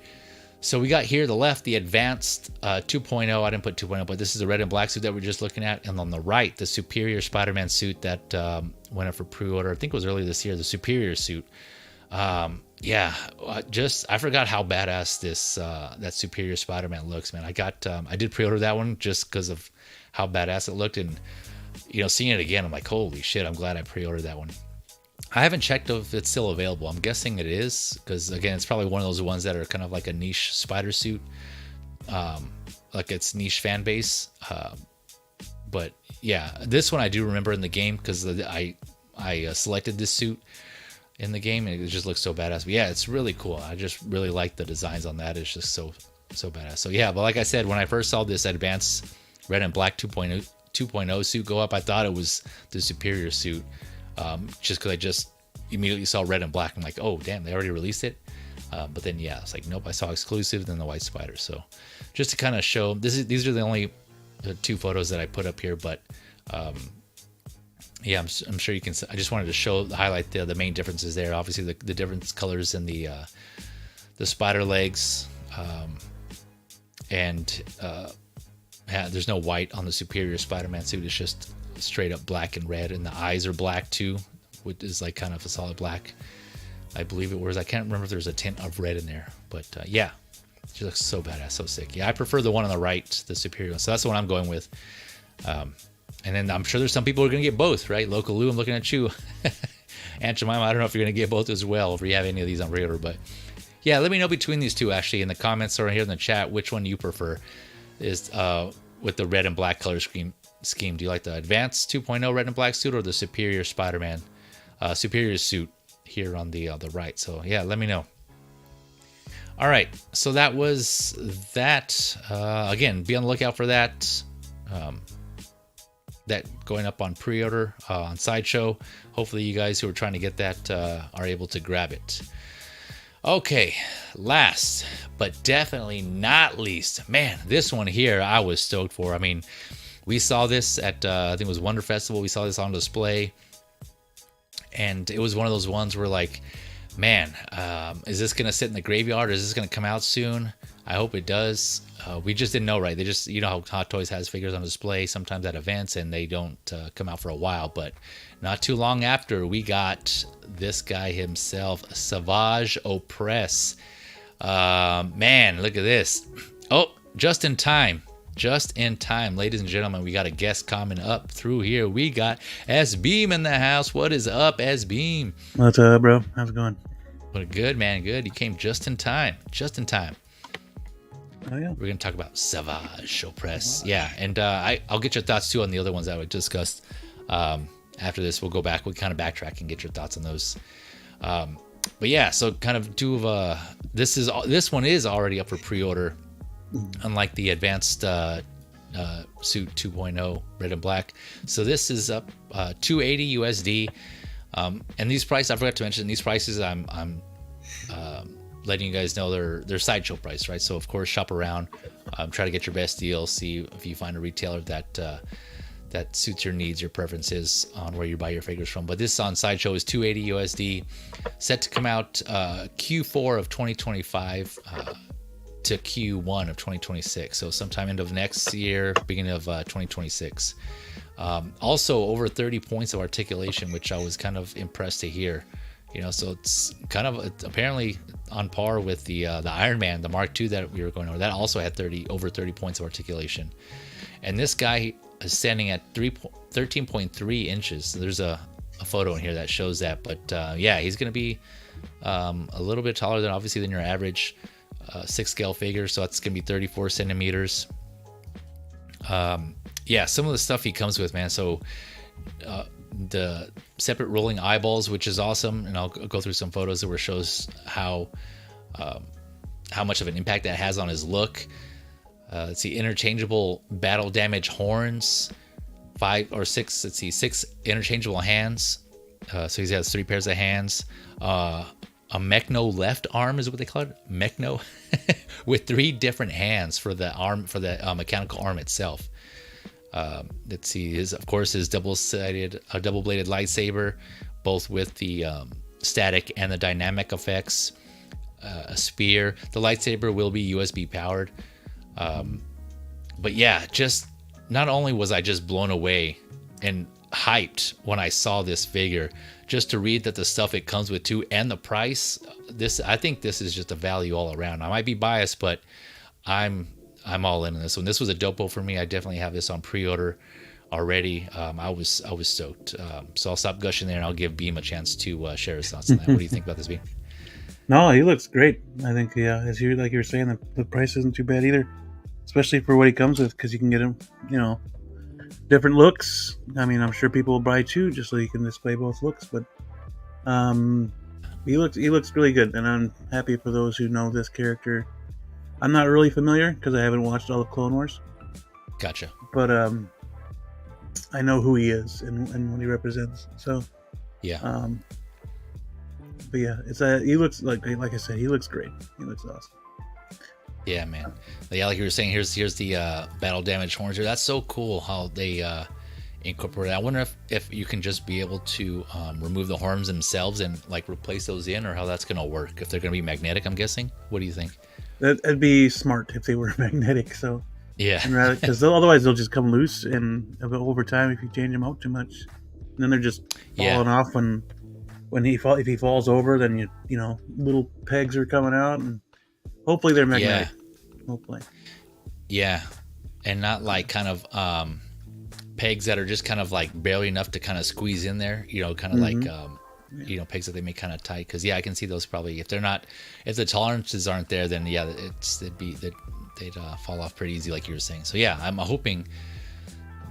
A: So we got here the left, the advanced 2.0. I didn't put 2.0, but this is the red and black suit that we're just looking at. And on the right, the superior Spider-Man suit that went up for pre-order. I think it was earlier this year, the superior suit. Yeah, I forgot how badass this that superior Spider-Man looks, man. I did pre-order that one just because of how badass it looked, and seeing it again, I'm like, holy shit, I'm glad I pre-ordered that one. I haven't checked if it's still available. I'm guessing it is, because again, it's probably one of those ones that are kind of like a niche spider suit, like its niche fan base. But yeah, this one I do remember in the game because I selected this suit in the game, and it just looks so badass. But yeah, it's really cool. I just really like the designs on that. It's just so badass. So yeah, but like I said, when I first saw this advanced red and black 2.0 suit go up, I thought it was the superior suit, just because I just immediately saw red and black. I'm like, oh damn, they already released it. But then yeah, it's like nope, I saw exclusive, then the white spider. So just to kind of show these are the only two photos that I put up here, but yeah, I'm sure you can. I just wanted to highlight the main differences there. Obviously, the different colors in the spider legs, and there's no white on the Superior Spider-Man suit. It's just straight up black and red, and the eyes are black too, which is like kind of a solid black. I believe it was. I can't remember if there's a tint of red in there, but yeah, she looks so badass, so sick. Yeah, I prefer the one on the right, the Superior one. So that's the one I'm going with. And then I'm sure there's some people who are going to get both, right? Local Lou, I'm looking at you. Aunt Jemima, I don't know if you're going to get both as well, if you have any of these on pre-order. But yeah, let me know between these two, actually, in the comments or here in the chat, which one you prefer is with the red and black color scheme. Do you like the Advanced 2.0 red and black suit or the Superior Spider-Man Superior suit here on the right? So yeah, let me know. All right, so that was that. Again, be on the lookout for that. That going up on pre-order on Sideshow. Hopefully you guys who are trying to get that are able to grab it. Okay, last but definitely not least, man, this one here I was stoked for. I mean, we saw this at I think it was Wonder Festival. We saw this on display, and it was one of those ones where like, man, is this gonna sit in the graveyard, or is this gonna come out soon? I hope it does. We just didn't know, right? They just, you know how Hot Toys has figures on display sometimes at events, and they don't come out for a while. But not too long after, we got this guy himself, Savage Opress. Man, look at this. Oh, just in time. Just in time, ladies and gentlemen, we got a guest coming up through here. We got S-Beam in the house. What is up, S-Beam?
B: What's up, bro? How's it going?
A: Well, good, man. Good. You came just in time. Just in time.
B: Oh, yeah.
A: We're going to talk about Savage Opress. Yeah, and I'll get your thoughts, too, on the other ones that we discussed. After this, we'll go back. We'll kind of backtrack and get your thoughts on those. But, yeah, so kind of this one is already up for pre-order, unlike the Advanced Suit 2.0 red and black. So this is up $280 USD. And these prices, I forgot to mention, these prices I'm letting you guys know they're Sideshow price, right? So of course, shop around, try to get your best deal, see if you find a retailer that suits your needs, your preferences on where you buy your figures from. But this on Sideshow is $280 USD, set to come out Q4 of 2025 to Q1 of 2026. So sometime end of next year, beginning of 2026. Also over 30 points of articulation, which I was kind of impressed to hear. You know, so it's kind of apparently on par with the Iron Man, the Mark II that we were going over. That also had over 30 points of articulation. And this guy is standing at 13.3 inches. So there's a photo in here that shows that. But yeah, he's going to be a little bit taller than your average 6 scale figure. So that's going to be 34 centimeters. Yeah, some of the stuff he comes with, man. So the separate rolling eyeballs, which is awesome, and I'll go through some photos that shows how much of an impact that has on his look. Let's see, interchangeable battle damage horns, 5 or 6. Let's see, 6 interchangeable hands. So he has 3 pairs of hands. A Mechno left arm is what they call it, Mechno, with 3 different hands for the arm, for the mechanical arm itself. Let's see, his double-bladed lightsaber, both with the static and the dynamic effects. A spear. The lightsaber will be USB powered. But yeah, just not only was I just blown away and hyped when I saw this figure, just to read that the stuff it comes with too, and the price. I think this is just a value all around. I might be biased, but I'm all in on this one. This was a dopo for me. I definitely have this on pre-order already. I was stoked. So I'll stop gushing there and I'll give Beam a chance to share his thoughts on that. What do you think about this, Beam?
B: No, he looks great. I think, yeah, as you were saying, the price isn't too bad either, especially for what he comes with, because you can get him, different looks. I mean, I'm sure people will buy 2 just so you can display both looks, but he looks really good, and I'm happy for those who know this character. I'm not really familiar because I haven't watched all of Clone Wars.
A: Gotcha.
B: But I know who he is and what he represents. So
A: yeah.
B: But yeah, it's he looks like I said, he looks great. He looks awesome.
A: Yeah, man. Yeah, like you were saying, here's the battle damage horns here. That's so cool how they incorporate it. I wonder if you can just be able to remove the horns themselves and like replace those in, or how that's gonna work. If they're gonna be magnetic, I'm guessing. What do you think?
B: That'd be smart if they were magnetic. So
A: Yeah.
B: because otherwise they'll just come loose, and over time if you change them out too much, and then they're just falling off when if he falls over, then you know little pegs are coming out, and hopefully they're magnetic. Hopefully.
A: Yeah, and not like kind of pegs that are just kind of like barely enough to kind of squeeze in there. You know, kind of like you know, pegs that they make kind of tight. Because I can see those probably if the tolerances aren't there, then they'd fall off pretty easy, like you were saying. So yeah, I'm hoping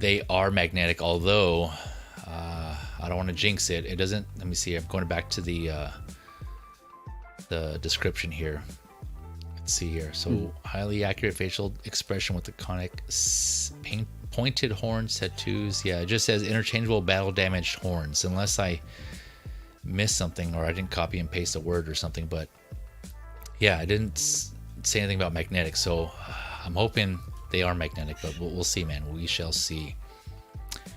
A: they are magnetic. Although I don't want to jinx it. It doesn't. Let me see. I'm going back to the description here. Let's see here. So highly accurate facial expression with iconic pointed horns, tattoos. Yeah, it just says interchangeable battle damaged horns. Unless I missed something or I didn't copy and paste a word or something. But yeah, I didn't say anything about magnetic. So I'm hoping they are magnetic, but we'll see, man. We shall see.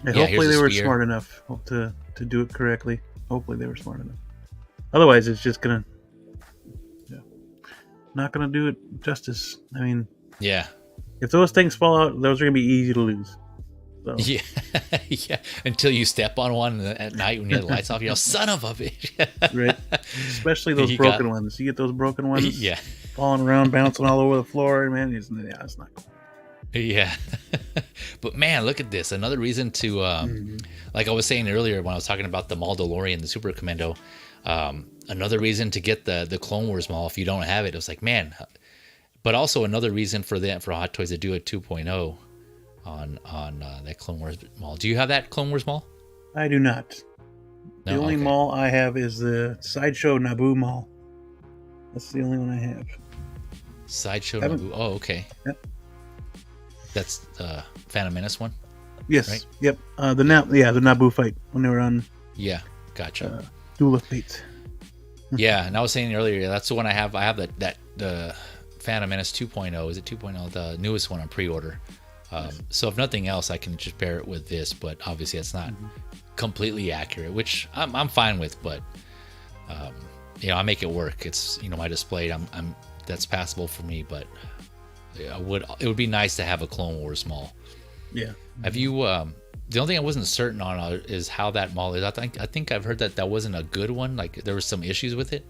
B: Yeah, hopefully they were smart enough to do it correctly. Hopefully they were smart enough. Otherwise, it's just gonna not gonna do it justice. I mean, if those things fall out, those are gonna be easy to lose. So.
A: Yeah, yeah. Until you step on one at night when you have the lights off, you know, son of a bitch.
B: Right. Especially those broken ones. You get those broken ones, falling around, bouncing all over the floor, man. It's not cool.
A: Yeah. But man, look at this. Another reason to, like I was saying earlier when I was talking about the Mandalorian, the Super Commando, another reason to get the Clone Wars Maul if you don't have it. It was like, man. But also another reason for Hot Toys to do a 2.0 on that Clone Wars Maul. Do you have that Clone Wars Maul?
B: I do not. The only Maul I have is the Sideshow Naboo Maul. That's the only one I have.
A: Sideshow Naboo. Oh, okay.
B: Yep.
A: That's the Phantom Menace one?
B: Yes.
A: Right?
B: Yep. The Naboo fight when they were on.
A: Yeah, gotcha.
B: Duel of Fates.
A: Yeah, and I was saying earlier, that's the one I have. I have the Phantom Menace 2.0. Is it 2.0? The newest one on pre-order. So if nothing else, I can just pair it with this. But obviously, it's not completely accurate, which I'm fine with. But you know, I make it work. It's, you know, my display. I'm that's passable for me. But it would be nice to have a Clone Wars Maul.
B: Yeah.
A: Have you? The only thing I wasn't certain on is how that Maul is. I think I've heard that wasn't a good one. Like there was some issues with it.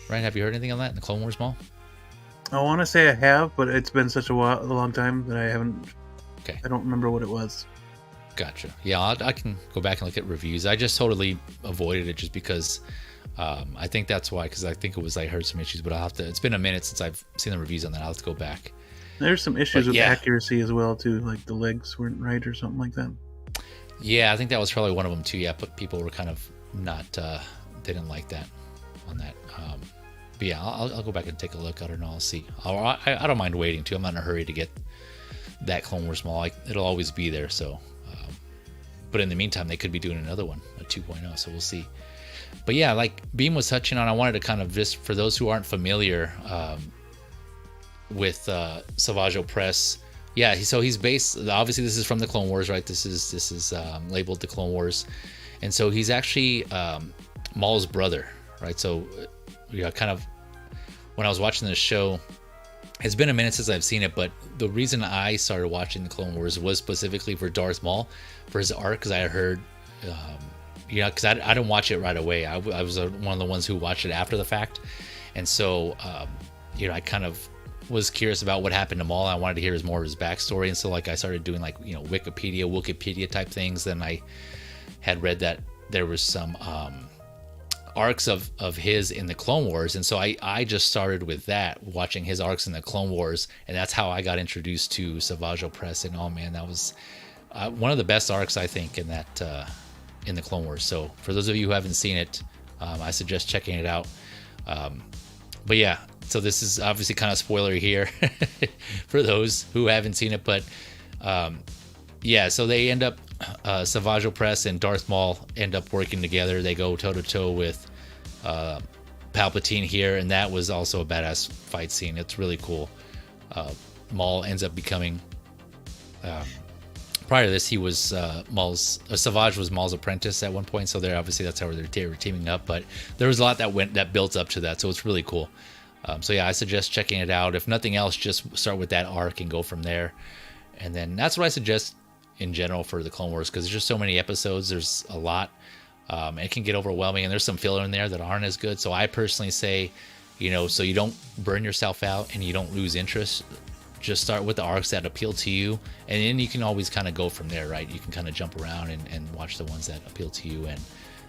A: Right? Have you heard anything on that in the Clone Wars Maul?
B: I want to say I have, but it's been such a long time that I haven't.
A: Okay.
B: I don't remember what it was.
A: Gotcha. Yeah, I can go back and look at reviews. I just totally avoided it just because I think that's why. Because I think it was I heard some issues, but I'll have to. It's been a minute since I've seen the reviews on that. I'll have to go back.
B: There's some issues with accuracy as well too, like the legs weren't right or something like that.
A: Yeah, I think that was probably one of them too. Yeah, but people were kind of not. They didn't like that on that. But yeah, I'll go back and take a look. I don't know. I'll see. I don't mind waiting too. I'm not in a hurry to get that Clone Wars Maul. It'll always be there. So, but in the meantime, they could be doing another one, a 2.0. So we'll see. But yeah, like Beam was touching on, I wanted to kind of just for those who aren't familiar with Savage Opress. Yeah, so he's based. Obviously, this is from the Clone Wars, right? This is labeled the Clone Wars, and so he's actually Maul's brother, right? So. Yeah, kind of when I was watching this show, it's been a minute since I've seen it, but the reason I started watching the Clone Wars was specifically for Darth Maul, for his arc, because I heard, because I didn't watch it right away. I was one of the ones who watched it after the fact, and so, I kind of was curious about what happened to Maul. I wanted to hear more of his backstory, and so like I started doing like Wikipedia type things. Then I had read that there was some arcs of his in the Clone Wars, and so I just started with that, watching his arcs in the Clone Wars, and that's how I got introduced to Savage Opress. And oh man, that was one of the best arcs I think in that in the Clone Wars. So for those of you who haven't seen it, I suggest checking it out. But yeah, so this is obviously kind of spoiler here for those who haven't seen it, but yeah, so they end up Savage Opress and Darth Maul end up working together. They go toe to toe with Palpatine here, and that was also a badass fight scene. It's really cool. Maul ends up becoming. Prior to this, he was Savage was Maul's apprentice at one point. So obviously that's how they were teaming up. But there was a lot that built up to that. So it's really cool. So yeah, I suggest checking it out. If nothing else, just start with that arc and go from there. And then that's what I suggest in general for the Clone Wars, because there's just so many episodes. There's a lot. It can get overwhelming, and there's some filler in there that aren't as good. So I personally say, so you don't burn yourself out and you don't lose interest, just start with the arcs that appeal to you, and then you can always kind of go from there, right? You can kind of jump around and watch the ones that appeal to you, and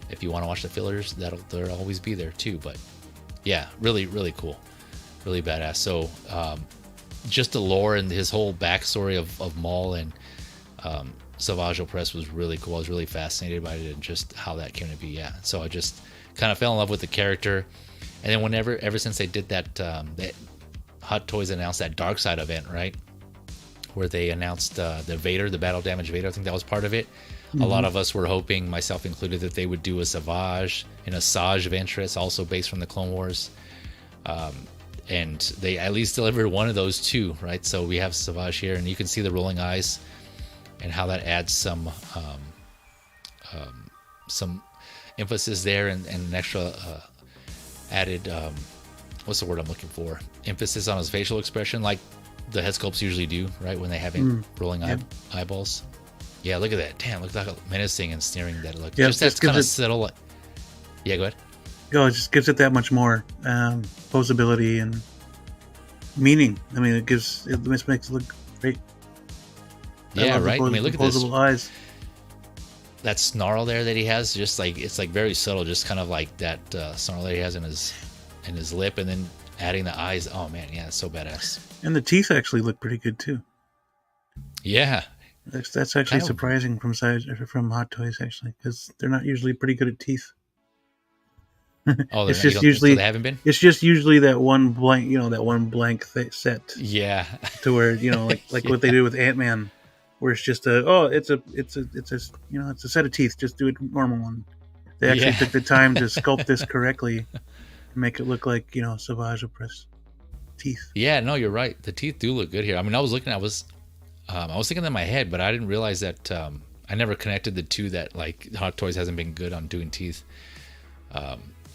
A: if you want to watch the fillers, they'll always be there too. But yeah, really, really cool, really badass. So just the lore and his whole backstory of Maul and Savage Opress was really cool. I was really fascinated by it and just how that came to be. Yeah, so I just kind of fell in love with the character, and then ever since they did that Hot Toys announced that Dark Side event, right, where they announced the Vader, the battle damage Vader. I think that was part of it. Mm-hmm. A lot of us were hoping, myself included, that they would do a Savage and a Saj Ventress, also based from the Clone Wars. And they at least delivered one of those two, right? So we have Savage here, and you can see the rolling eyes and how that adds some emphasis there, and an extra added what's the word I'm looking for? Emphasis on his facial expression, like the head sculpts usually do, right? When they have rolling eyeballs. Yeah, look at that. Damn, looks like a menacing and sneering that look.
B: Yeah,
A: just that's kind of subtle. Yeah, go ahead.
B: No, it just gives it that much more posability and meaning. I mean, it makes it look great.
A: Yeah, right. I mean, look at this.
B: Eyes.
A: That snarl there that he has, just like it's like very subtle, just kind of like that snarl that he has in his lip, and then adding the eyes. Oh man, yeah, it's so badass.
B: And the teeth actually look pretty good too.
A: Yeah,
B: that's actually surprising from Hot Toys, actually, because they're not usually pretty good at teeth.
A: Oh, it's just usually they haven't been.
B: It's just usually that one blank set.
A: Yeah,
B: to where like what they do with Ant-Man, where it's just it's a set of teeth. Just do a normal one. They actually took the time to sculpt this correctly. Make it look like Savage Opress teeth.
A: Yeah, no, you're right. The teeth do look good here. I mean, I was thinking in my head, but I didn't realize that. I never connected the two, that like Hot Toys hasn't been good on doing teeth.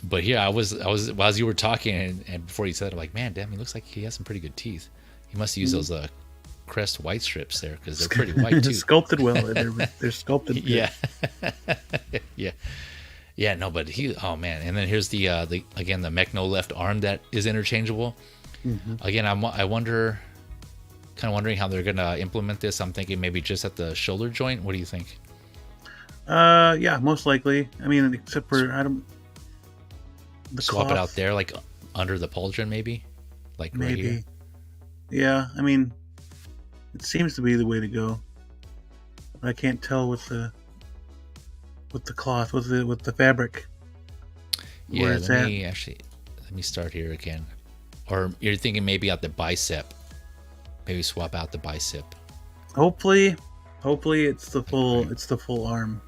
A: But here I was while you were talking and before you said it, I'm like, man, damn, he looks like he has some pretty good teeth. He must use those Crest white strips there, because they're pretty white too.
B: Sculpted well. They're sculpted.
A: Yeah. Yeah. Yeah, no, but oh man, and then here's the again the Mechno left arm that is interchangeable. Mm-hmm. Again, kind of wondering how they're gonna implement this. I'm thinking maybe just at the shoulder joint. What do you think?
B: Yeah, most likely. I mean, except for
A: swap
B: cloth.
A: It out there, like under the pauldron, maybe, like maybe. Right here.
B: Yeah, I mean, it seems to be the way to go. I can't tell with the cloth, with the fabric.
A: Yeah, let me start here again. Or you're thinking maybe at the bicep. Maybe swap out the bicep.
B: Hopefully it's the full arm.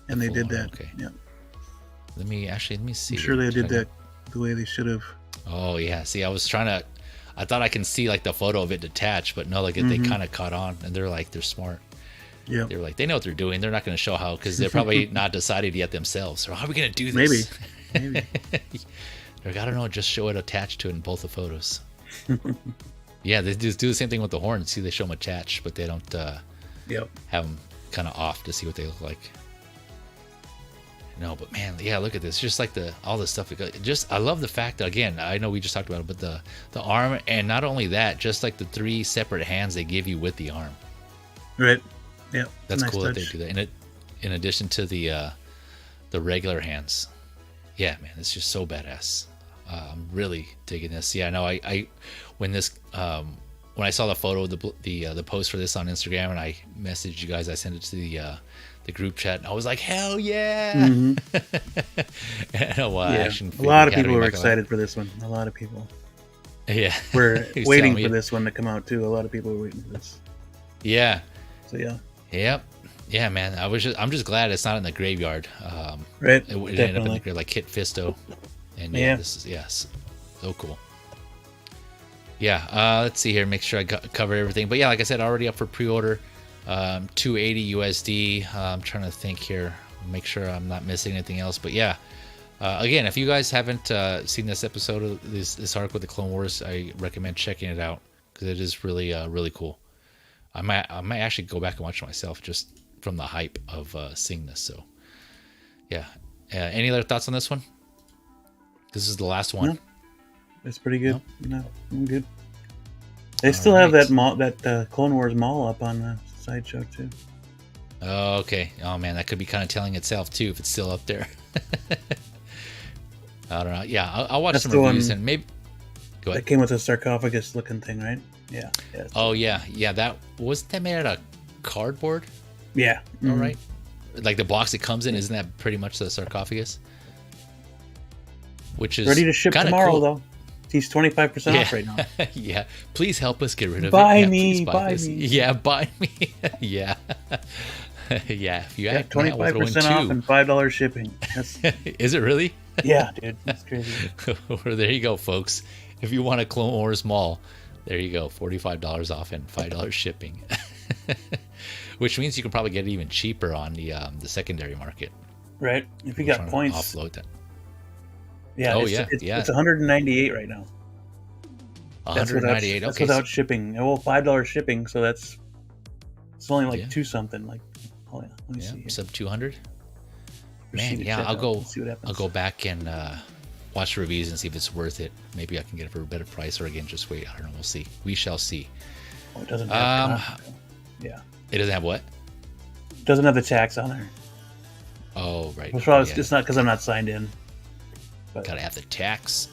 B: And they did that.
A: Okay.
B: Yeah.
A: Let me see.
B: I'm sure they did that the way they should have.
A: Oh yeah. See, I thought I can see like the photo of it detached, but no, like they kind of caught on, and they're smart.
B: Yeah,
A: they're like, they know what they're doing. They're not going to show how, because they're probably not decided yet themselves. So how are we going to do this?
B: Maybe.
A: They got to know. Just show it attached to it in both the photos. Yeah, they just do the same thing with the horns. See, they show them attached, but they don't have them kind of off to see what they look like. No, but man, yeah, look at this. Just like all the stuff. I love the fact that, again, I know we just talked about it, but the arm, and not only that, just like the 3 separate hands they give you with the arm.
B: Right. Yeah,
A: that's nice cool touch. That they do that. In addition to the regular hands. Yeah, man, it's just so badass. I'm really digging this. Yeah, no, I when I saw the photo, the post for this on Instagram, and I messaged you guys, I sent it to the group chat, and I was like, hell yeah!
B: Mm-hmm. A lot of people were excited for this one. A lot of people.
A: Yeah,
B: we're waiting for this one to come out too. A lot of people were waiting for this.
A: Yeah.
B: So yeah.
A: Yep. Yeah, man. I'm just glad it's not in the graveyard.
B: Right.
A: It ended up in the graveyard, like Kit Fisto. And
B: Yeah.
A: this is so cool. Yeah, let's see here. Make sure I cover everything. But yeah, like I said, already up for pre-order. 280 USD. I'm trying to think here. Make sure I'm not missing anything else. But yeah, again, if you guys haven't seen this episode of this arc with the Clone Wars, I recommend checking it out because it is really really cool. I might actually go back and watch it myself just from the hype of seeing this. So yeah, any other thoughts on this one? This is the last one.
B: No, it's pretty good.
A: No?
B: No, I'm good. They still have that Clone Wars mall up on the sideshow too.
A: Oh, okay. Oh man, that could be kind of telling itself too if it's still up there. I don't know. Yeah, I'll watch some reviews and maybe. Go ahead.
B: That came with a sarcophagus looking thing, right? Yeah.
A: Oh yeah. That wasn't that made out of cardboard?
B: Yeah.
A: All right. Like the box it comes in, isn't that pretty much the sarcophagus? Which is
B: ready to ship tomorrow,
A: cool.
B: though. He's 25% off right now.
A: Yeah, please help us get rid of
B: buy
A: it.
B: Me,
A: buy
B: me.
A: Yeah, buy me. Yeah. Yeah, if you
B: 25% off and $5 shipping.
A: Is it really?
B: Yeah, dude, that's crazy.
A: Well, there you go, folks. If you want a Clone Wars mall, there you go, $45 off and $5 shipping. Which means you can probably get it even cheaper on the secondary market.
B: Right, if you got points.
A: Offload that.
B: Yeah. It's 198 right now.
A: 198.
B: That's without shipping. Well, $5 shipping, so it's only like two something. Like, let me see.
A: Sub 200. Man, yeah, I'll go back and watch the reviews and see if it's worth it. Maybe I can get it for a better price, or again, just wait. I don't know. We'll see. We shall see.
B: Oh, it doesn't have yeah.
A: It doesn't have what?
B: It doesn't have the tax on there.
A: Oh, right.
B: It's not because I'm not signed in. But,
A: gotta have the tax.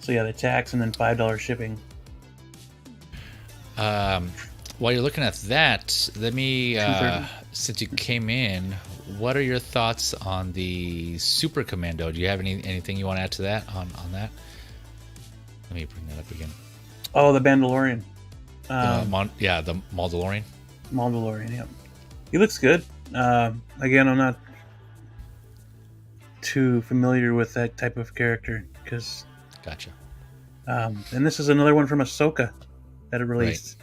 B: So yeah, the tax and then $5 shipping.
A: While you're looking at that, let me since you came in, what are your thoughts on the Super Commando? Do you have anything you want to add to that on that? Let me bring that up again.
B: Oh, the Mandalorian.
A: The Mandalorian.
B: Mandalorian, yeah. He looks good. Again, I'm not too familiar with that type of character because.
A: Gotcha.
B: And this is another one from Ahsoka that it released,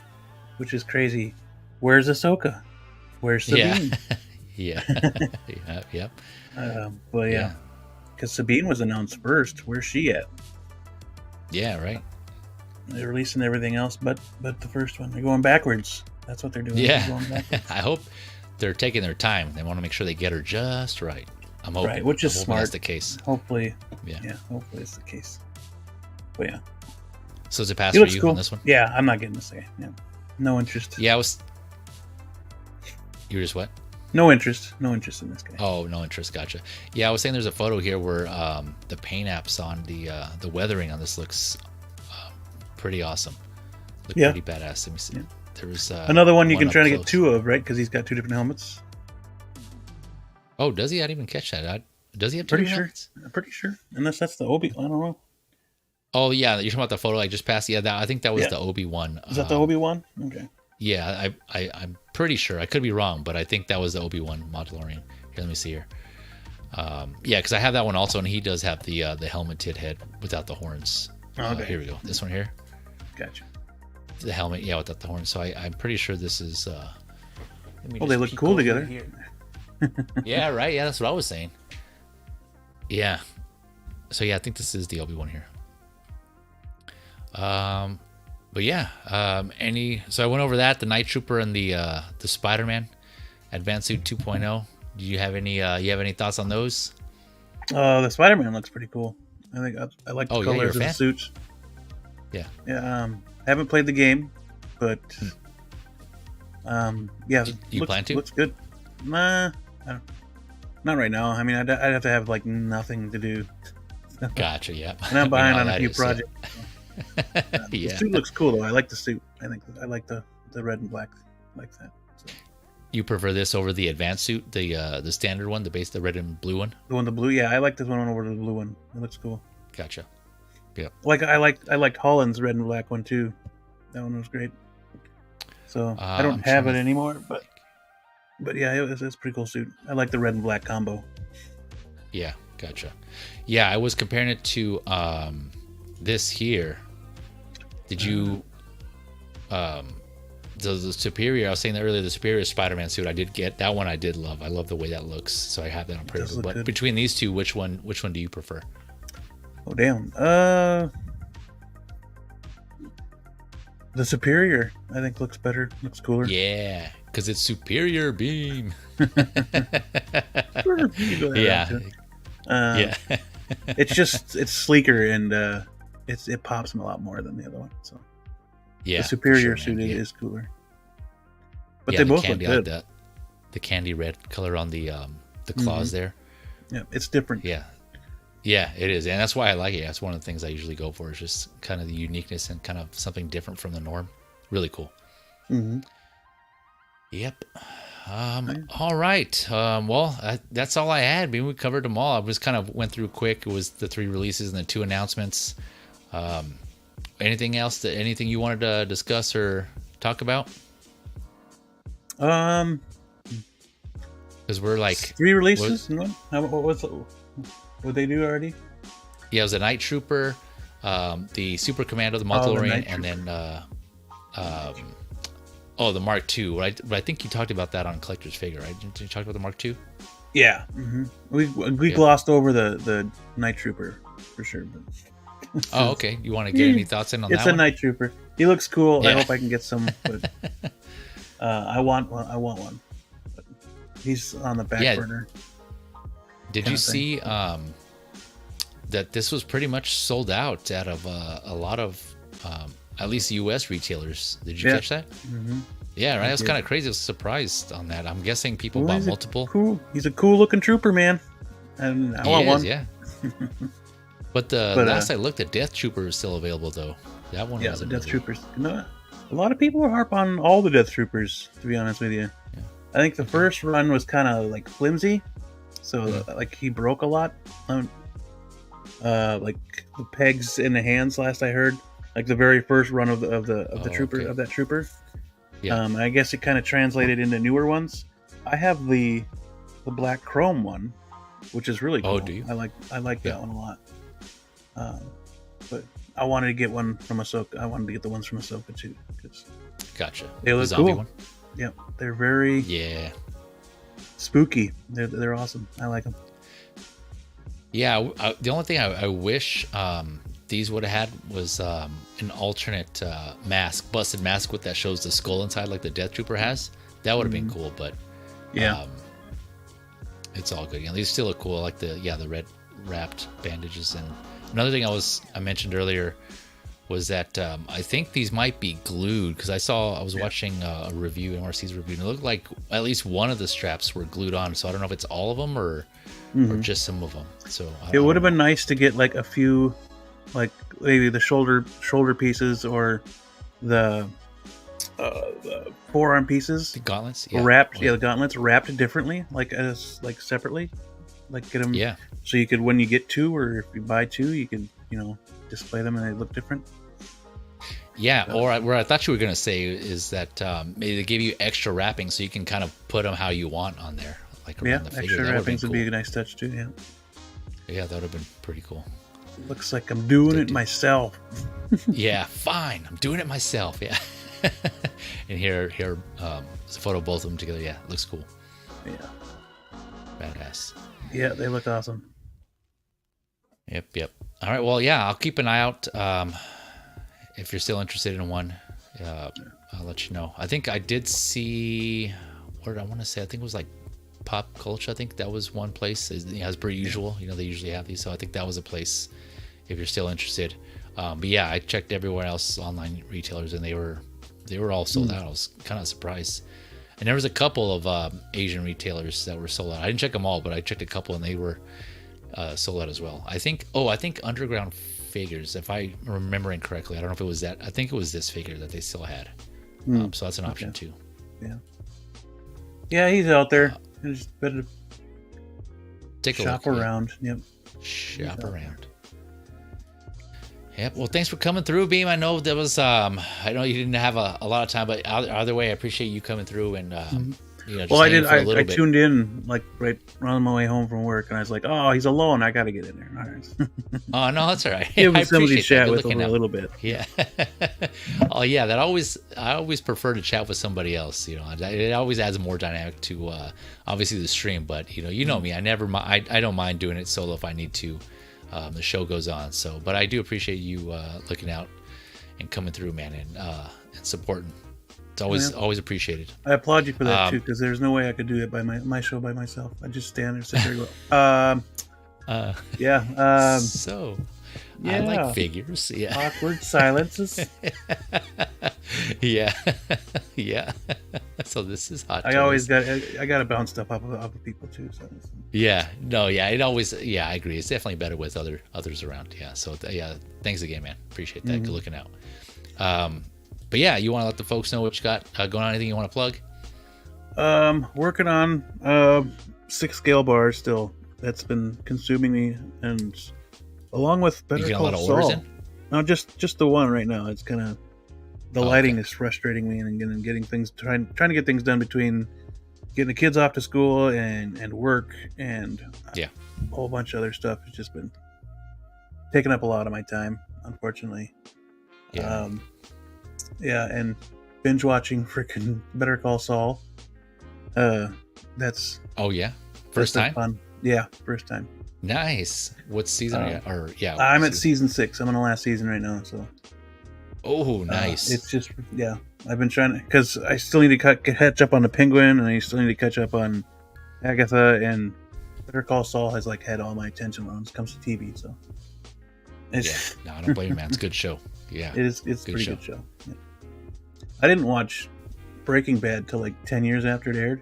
B: which is crazy. Where's Ahsoka? Where's Sabine?
A: Yeah. Yeah.
B: But yeah, because Sabine was announced first. Where's she at?
A: Yeah, right.
B: They're releasing everything else, but the first one. They're going backwards. That's what they're doing.
A: Yeah. I hope they're taking their time. They want to make sure they get her just right. I'm hoping.
B: Right, which is smart.
A: That's the case.
B: Hopefully.
A: Yeah.
B: Hopefully it's the case. But yeah.
A: So it's a pass for you on this one?
B: Yeah, I'm not getting this again. Yeah. No interest.
A: Yeah, you were just what?
B: No interest in this guy.
A: Oh, no interest. Gotcha. Yeah, I was saying there's a photo here where the paint apps on the weathering on this looks pretty awesome. Pretty badass. Let me see. Yeah. There was
B: another one you can try to get two of, right? Because he's got two different helmets.
A: Oh, does he? I didn't even catch that. Does he have two different helmets?
B: I'm pretty sure. Unless that's the Obi. I don't know.
A: Oh yeah, you're talking about the photo I just passed. Yeah, I think that was the Obi-Wan.
B: Is that the Obi-Wan? Okay.
A: Yeah, I'm pretty sure. I could be wrong, but I think that was the Obi-Wan Mandalorian. Here, let me see here. Yeah, because I have that one also, and he does have the helmeted head without the horns.
B: Okay.
A: Here we go. This one here.
B: Gotcha.
A: The helmet, without the horns. So I'm pretty sure this is.
B: Well, they look cool together.
A: Yeah, right. Yeah, that's what I was saying. Yeah. So yeah, I think this is the Obi-Wan here. But yeah, so I went over that, the Night Trooper and the Spider-Man Advanced Suit 2.0. Do you have any thoughts on those?
B: The Spider-Man looks pretty cool. I think I like the colors of the suits.
A: Yeah.
B: Yeah. Haven't played the game, but yeah.
A: You plan to?
B: Looks good. Nah, not right now. I mean, I'd have to have like nothing to do.
A: Gotcha. Yeah.
B: And I'm behind on a few projects.
A: Yeah.
B: The suit looks cool though. I like the suit. I think I like the red and black like that. So.
A: You prefer this over the advanced suit, the standard one, the red and blue one?
B: The blue, yeah. I like this one over the blue one. It looks cool.
A: Gotcha. Yeah.
B: Like I liked Holland's red and black one too. That one was great. So I don't have it anymore, but yeah, it's a pretty cool suit. I like the red and black combo.
A: Yeah, Gotcha. Yeah, I was comparing it to this here. Did you the Superior? I was saying that earlier. The Superior Spider-Man suit. I did get that one. I did love. I love the way that looks. So I have that on paper. But between these two, which one do you prefer?
B: Oh damn. The Superior, I think, looks better. Looks cooler.
A: Yeah, because it's Superior Beam.
B: Yeah. Yeah. It's sleeker and it pops him a lot more than the other one. So
A: yeah,
B: the Superior suit is cooler. But
A: they
B: both
A: candy,
B: look good.
A: like the candy red color on the claws there.
B: Yeah, it's different.
A: Yeah, it is, and that's why I like it. That's one of the things I usually go for, is just kind of the uniqueness and kind of something different from the norm. Really cool.
B: Mm-hmm.
A: Yep. All right. Well, that's all I had. I mean, we covered them all. I just kind of went through quick. It was the 3 releases and the 2 announcements. Anything else? Anything you wanted to discuss or talk about? Because we're like
B: 3 releases. What they do already?
A: Yeah, it was a Night Trooper, the Super Commando, the Mandalorian, and then the Mark II. Right? But I think you talked about that on Collector's Figure, right? Did you talk about the Mark II?
B: Yeah. Mm-hmm. We glossed over the Night Trooper for sure. But
A: oh, okay. You want to get any thoughts in on that one?
B: It's a Night Trooper. He looks cool. Yeah. I hope I can get some. But I want one. But he's on the back burner.
A: Did you see that this was pretty much sold out of a lot of at least U.S. retailers? Did you catch that?
B: Mm-hmm.
A: Yeah, right. I was kind of crazy. I was surprised on that. I'm guessing people bought multiple.
B: He's a cool looking trooper, man, and I want one.
A: Yeah. But last I looked, the Death Trooper is still available though. That one wasn't.
B: The Death Troopers. No, a lot of people are harp on all the Death Troopers. To be honest with you, I think the first run was kind of like flimsy. So like he broke a lot, like the pegs in the hands. Last I heard, like the very first run of the trooper of that trooper. Yeah. I guess it kind of translated into newer ones. I have the black chrome one, which is really cool.
A: Oh, do you?
B: I like that one a lot. But I wanted to get one from Ahsoka. I wanted to get the ones from Ahsoka too.
A: Gotcha.
B: They look cool. One? Yep, they're very spooky. They're awesome. I like them.
A: Yeah, the only thing I wish these would have had was an alternate mask, busted mask with that shows the skull inside, like the Death Trooper has. That would have been cool, but it's all good. These still look cool. I like the red wrapped bandages. And another thing I mentioned earlier was that I think these might be glued, because I was watching a review, NRC's review, and it looked like at least one of the straps were glued on. So I don't know if it's all of them or just some of them. So
B: it would have been nice to get like a few, like maybe the shoulder pieces or the forearm pieces,
A: the gauntlets,
B: wrapped. The gauntlets wrapped differently, like separately, like get them. Yeah. So you could, when you get 2, or if you buy 2, you can display them and they look different.
A: Yeah, or where I thought you were going to say is that maybe they give you extra wrapping so you can kind of put them how you want on there, like around the figure.
B: Extra wrappings would be a nice touch too.
A: Yeah, that would have been pretty cool.
B: Looks like I'm doing it myself.
A: Yeah, fine, I'm doing it myself. Yeah. And here, it's a photo of both of them together. Yeah, it looks cool.
B: Yeah.
A: Badass.
B: Yeah, they look awesome.
A: Yep. All right, well, yeah, I'll keep an eye out. If you're still interested in one, I'll let you know. I think I did see, what did I want to say? I think it was like Pop Culture. I think that was one place. As per usual, they usually have these. So I think that was a place if you're still interested. But yeah, I checked everywhere else, online retailers, and they were all sold out. I was kind of surprised. And there was a couple of Asian retailers that were sold out. I didn't check them all, but I checked a couple, and they were sold out as well. I think Underground Figures, if I'm remembering correctly, I don't know if it was that. I think it was this figure that they still had. So that's an option too.
B: Yeah, he's out there. Just better
A: take a
B: shop
A: look,
B: around. Yep.
A: Shop around. Yep. Well, thanks for coming through, Beam. I know there was I know you didn't have a lot of time, but either way, I appreciate you coming through and just
B: Well, I
A: hanging
B: did.
A: for a little
B: I
A: bit.
B: tuned in like right on my way home from work, and I was like, "Oh, he's alone. I got to get in there." All right.
A: Oh no, that's all right.
B: Give
A: I
B: him somebody to
A: appreciate that.
B: chat
A: Good
B: with
A: looking
B: over a
A: out.
B: little bit.
A: Yeah. Oh yeah, I always prefer to chat with somebody else. It always adds more dynamic to obviously the stream. But you know me. I don't mind doing it solo if I need to. The show goes on. So, but I do appreciate you looking out and coming through, man, and supporting. It's always appreciated.
B: I applaud you for that too, because there's no way I could do it by my show by myself. I just stand there, sit there, and go. Yeah.
A: So,
B: Yeah.
A: I like figures. Yeah.
B: Awkward silences.
A: Yeah. Yeah. So this is hot.
B: I got to bounce stuff off of people too. So.
A: Yeah. No. Yeah. It always. Yeah. I agree. It's definitely better with others around. Yeah. So yeah. Thanks again, man. Appreciate that. Good looking out. But yeah, you want to let the folks know what you got going on? Anything you want to plug?
B: Working on 6 scale bars still. That's been consuming me, and along with Better Call Saul. No, just the one right now. It's kind of the lighting is frustrating me, and getting things trying to get things done between getting the kids off to school and work and a whole bunch of other stuff. Has just been taking up a lot of my time, unfortunately. Yeah, and binge watching freaking Better Call Saul. That's
A: first time.
B: Fun. Yeah, first time.
A: Nice. What season are you?
B: I'm at season 6. I'm on the last season right now. So.
A: Oh, nice.
B: It's just I've been trying to, because I still need to catch up on the Penguin, and I still need to catch up on Agatha, and Better Call Saul has like had all my attention when it comes to TV. So.
A: No, I don't blame you, man. It's a good show. Yeah,
B: it's a pretty good show. Yeah. I didn't watch Breaking Bad till like 10 years after it aired.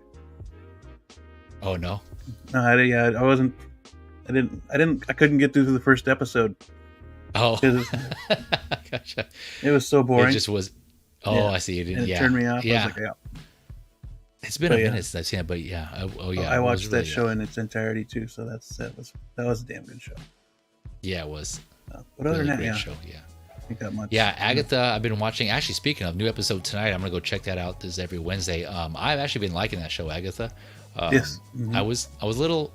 A: Oh no.
B: No, I wasn't. I couldn't get through the first episode.
A: Oh,
B: gotcha. It was so boring.
A: It just was. Oh, yeah. I see. You didn't.
B: And it turned me off.
A: Yeah.
B: I was like,
A: It's been a minute since I've seen it, but yeah.
B: I watched that show in its entirety too. So that was a damn good show.
A: Yeah, it was.
B: But other than that,
A: show. Yeah.
B: That much.
A: Yeah, Agatha, I've been watching. Actually, speaking of new episode tonight, I'm gonna go check that out. This is every Wednesday. I've actually been liking that show, Agatha.
B: Yes.
A: I was a little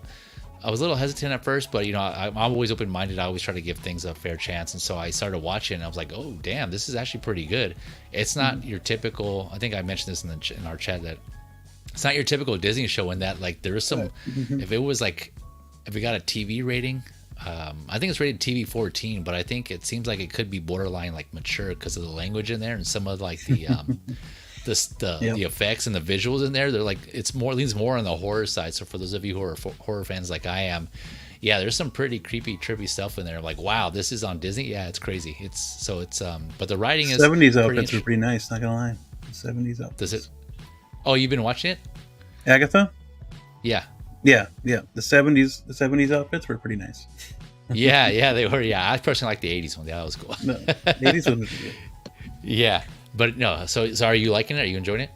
A: hesitant at first, but I'm always open minded. I always try to give things a fair chance, and so I started watching. And I was like, oh damn, this is actually pretty good. It's not your typical. I think I mentioned this in our chat that it's not your typical Disney show in that like there is some. If it got a TV rating. I think it's rated TV 14, but I think it seems like it could be borderline like mature because of the language in there and some of like the the effects and the visuals in there. They're like leans more on the horror side. So for those of you who are horror fans like I am, there's some pretty creepy, trippy stuff in there. Like wow, this is on Disney. Yeah, it's crazy. But the writing is
B: 70s outfits were pretty nice. Not gonna lie, 70s outfits.
A: Does it? Oh, you've been watching it,
B: Agatha?
A: Yeah.
B: Yeah. The 70s outfits were pretty nice.
A: yeah, they were. Yeah, I personally like the 80s one. Yeah, that was cool.
B: No, the 80s one was good.
A: Yeah, but no. So are you liking it? Are you enjoying it?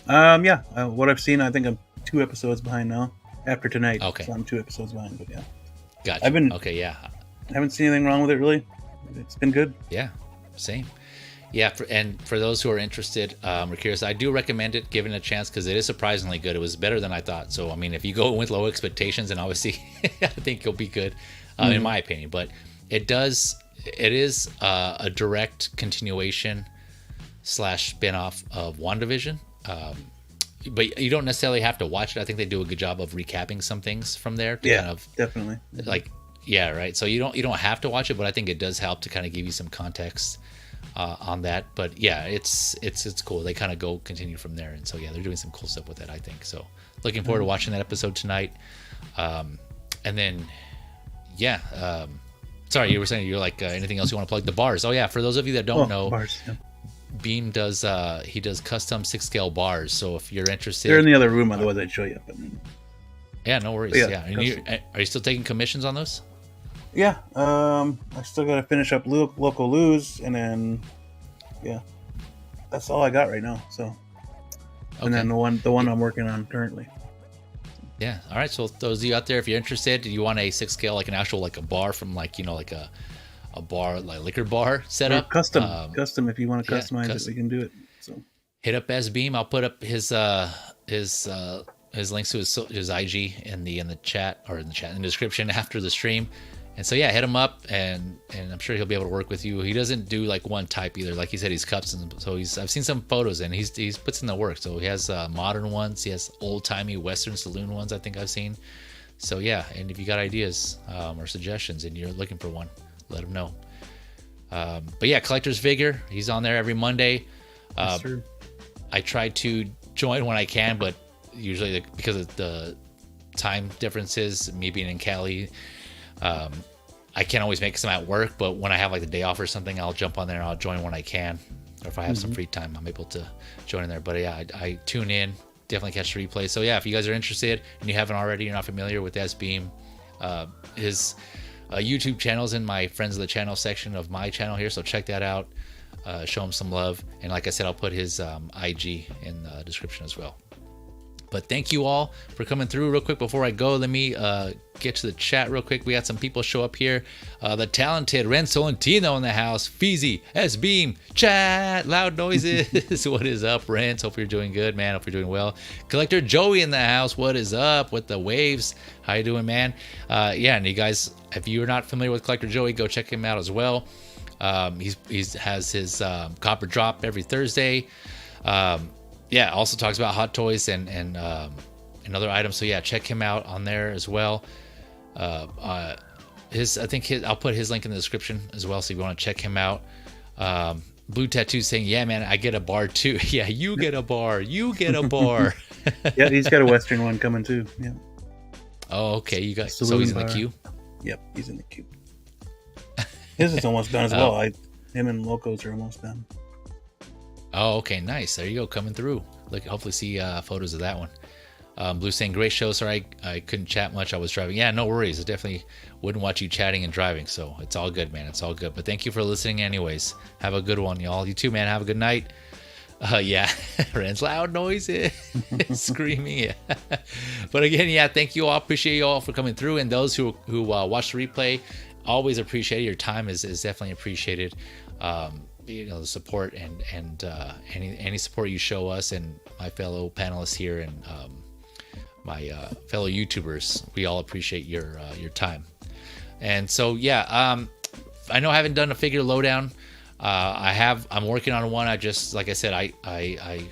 B: Yeah. What I've seen, I think I'm 2 episodes behind now. After tonight,
A: okay.
B: So I'm 2 episodes behind. But yeah,
A: gotcha.
B: I haven't seen anything wrong with it really. It's been good.
A: Yeah, same. Yeah, for those who are interested or curious, I do recommend it, giving it a chance because it is surprisingly good. It was better than I thought. So, I mean, if you go with low expectations, and obviously I think you'll be good, in my opinion. But it is a direct continuation / spinoff of WandaVision. But you don't necessarily have to watch it. I think they do a good job of recapping some things from there.
B: Definitely.
A: Like, yeah, right. So you don't have to watch it, but I think it does help to kind of give you some context on that. But yeah, it's cool. They kind of continue from there, and so yeah, they're doing some cool stuff with it, I think. So looking forward to watching that episode tonight. And then sorry, you were saying you're like anything else you want to plug? The bars. Oh yeah, for those of you that don't know,
B: bars, yeah.
A: Beam does custom 6-scale bars. So if you're interested,
B: they're in the other room. Otherwise, I'd show you. But,
A: yeah, no worries. Yeah. And are you still taking commissions on those?
B: Yeah, I still got to finish up local lose, and then that's all I got right now. So, and then the one I'm working on currently.
A: Yeah. All right. So those of you out there, if you're interested, you want a 6-scale, like an actual like a bar from like like a bar, like liquor bar setup,
B: or custom. If you want to customize it, we can do it. So
A: hit up S Beam. I'll put up his his links to his IG in the chat, or in the description after the stream. And so yeah, hit him up, and I'm sure he'll be able to work with you. He doesn't do like one type either. Like he said, he's custom. So I've seen some photos, and he's puts in the work. So he has modern ones, he has old timey Western saloon ones, I think I've seen. So yeah, and if you got ideas or suggestions and you're looking for one, let him know. But yeah, Collector's Vigor, he's on there every Monday.
B: Yes, sir.
A: I try to join when I can, but usually because of the time differences, me being in Cali, I can't always make some at work, but when I have like the day off or something, I'll jump on there and I'll join when I can. Or if I have some free time, I'm able to join in there. But yeah, I tune in, definitely catch the replay. So yeah, if you guys are interested and you haven't already, you're not familiar with S-Beam, his YouTube channel's in my friends of the channel section of my channel here. So check that out, show him some love. And like I said, I'll put his IG in the description as well. But thank you all for coming through. Real quick before I go, let me get to the chat real quick. We got some people show up here. The talented Ren Solentino in the house. Feezy, S-Beam, chat, loud noises. What is up, Ren? Hope you're doing good, man. Hope you're doing well. Collector Joey in the house. What is up with the waves? How you doing, man? Yeah, and you guys, if you're not familiar with Collector Joey, go check him out as well. He has his copper drop every Thursday. Yeah, also talks about hot toys and other items. So yeah, check him out on there as well. I'll put his link in the description as well, so if you want to check him out. Blue Tattoo saying, "Yeah, man, I get a bar too." Yeah, you get a bar. You get a bar.
B: Yeah, he's got a Western one coming too. Yeah.
A: Oh, okay. You got so he's in the queue.
B: Yep, he's in the queue. His is almost done as well. Him and Locos are almost done.
A: Oh, okay, nice. There you go, coming through. Look, hopefully see photos of that one. Blue saying, great show. Sorry, I couldn't chat much. I was driving. Yeah, no worries. I definitely wouldn't watch you chatting and driving. So it's all good, man. It's all good. But thank you for listening anyways. Have a good one, y'all. You too, man. Have a good night. Yeah, Ren's loud noises, screaming. Yeah. But again, yeah, thank you all. Appreciate you all for coming through. And those who watch the replay, always appreciate it. Your time is definitely appreciated. The support and any support you show us and my fellow panelists here and my fellow YouTubers, we all appreciate your time. And so yeah, I know I haven't done a figure lowdown. I'm working on one. I just, like I said, I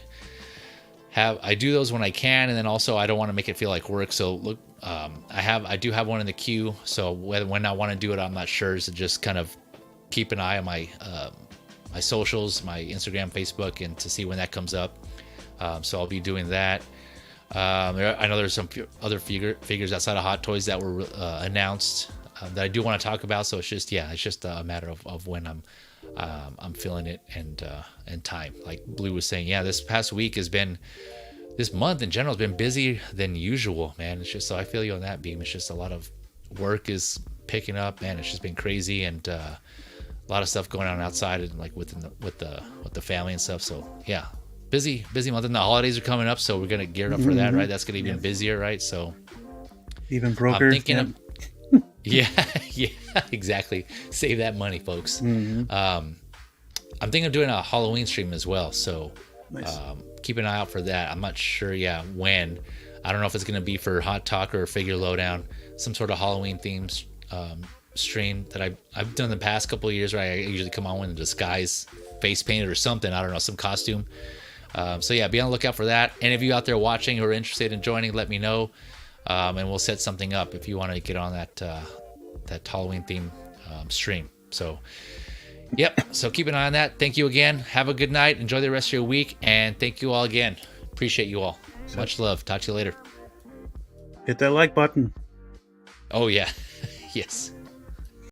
A: do those when I can, and then also I don't want to make it feel like work. So look, I do have one in the queue. So when I want to do it, I'm not sure. So just kind of keep an eye on my socials, my Instagram, Facebook, and to see when that comes up. So I'll be doing that. I know there's some other figures outside of Hot Toys that were announced that I do want to talk about. So it's just a matter of when I'm feeling it and time. Like Blue was saying, yeah, this past week this month in general has been busier than usual, man. It's just, so I feel you on that, Beam. It's just a lot of work is picking up, man. It's just been crazy, and a lot of stuff going on outside and like with the family and stuff. So yeah, busy month, and the holidays are coming up, so we're gonna gear up for that, right? That's gonna be even busier, right? So
B: even brokers.
A: I'm thinking yeah, exactly. Save that money, folks. I'm thinking of doing a Halloween stream as well, so nice. Keep an eye out for that. I'm not sure, when. I don't know if it's gonna be for Hot Talk or Figure Lowdown, some sort of Halloween themed stream that I've done the past couple of years, where I usually come on with a disguise, face painted or something, I don't know, some costume. So yeah, be on the lookout for that. And if you out there watching who are interested in joining, let me know, and we'll set something up if you want to get on that Halloween theme stream. So yep, so keep an eye on that. Thank you again. Have a good night. Enjoy the rest of your week, and thank you all again. Appreciate you all. Much love. Talk to you later.
B: Hit that like button.
A: Oh yeah. Yes.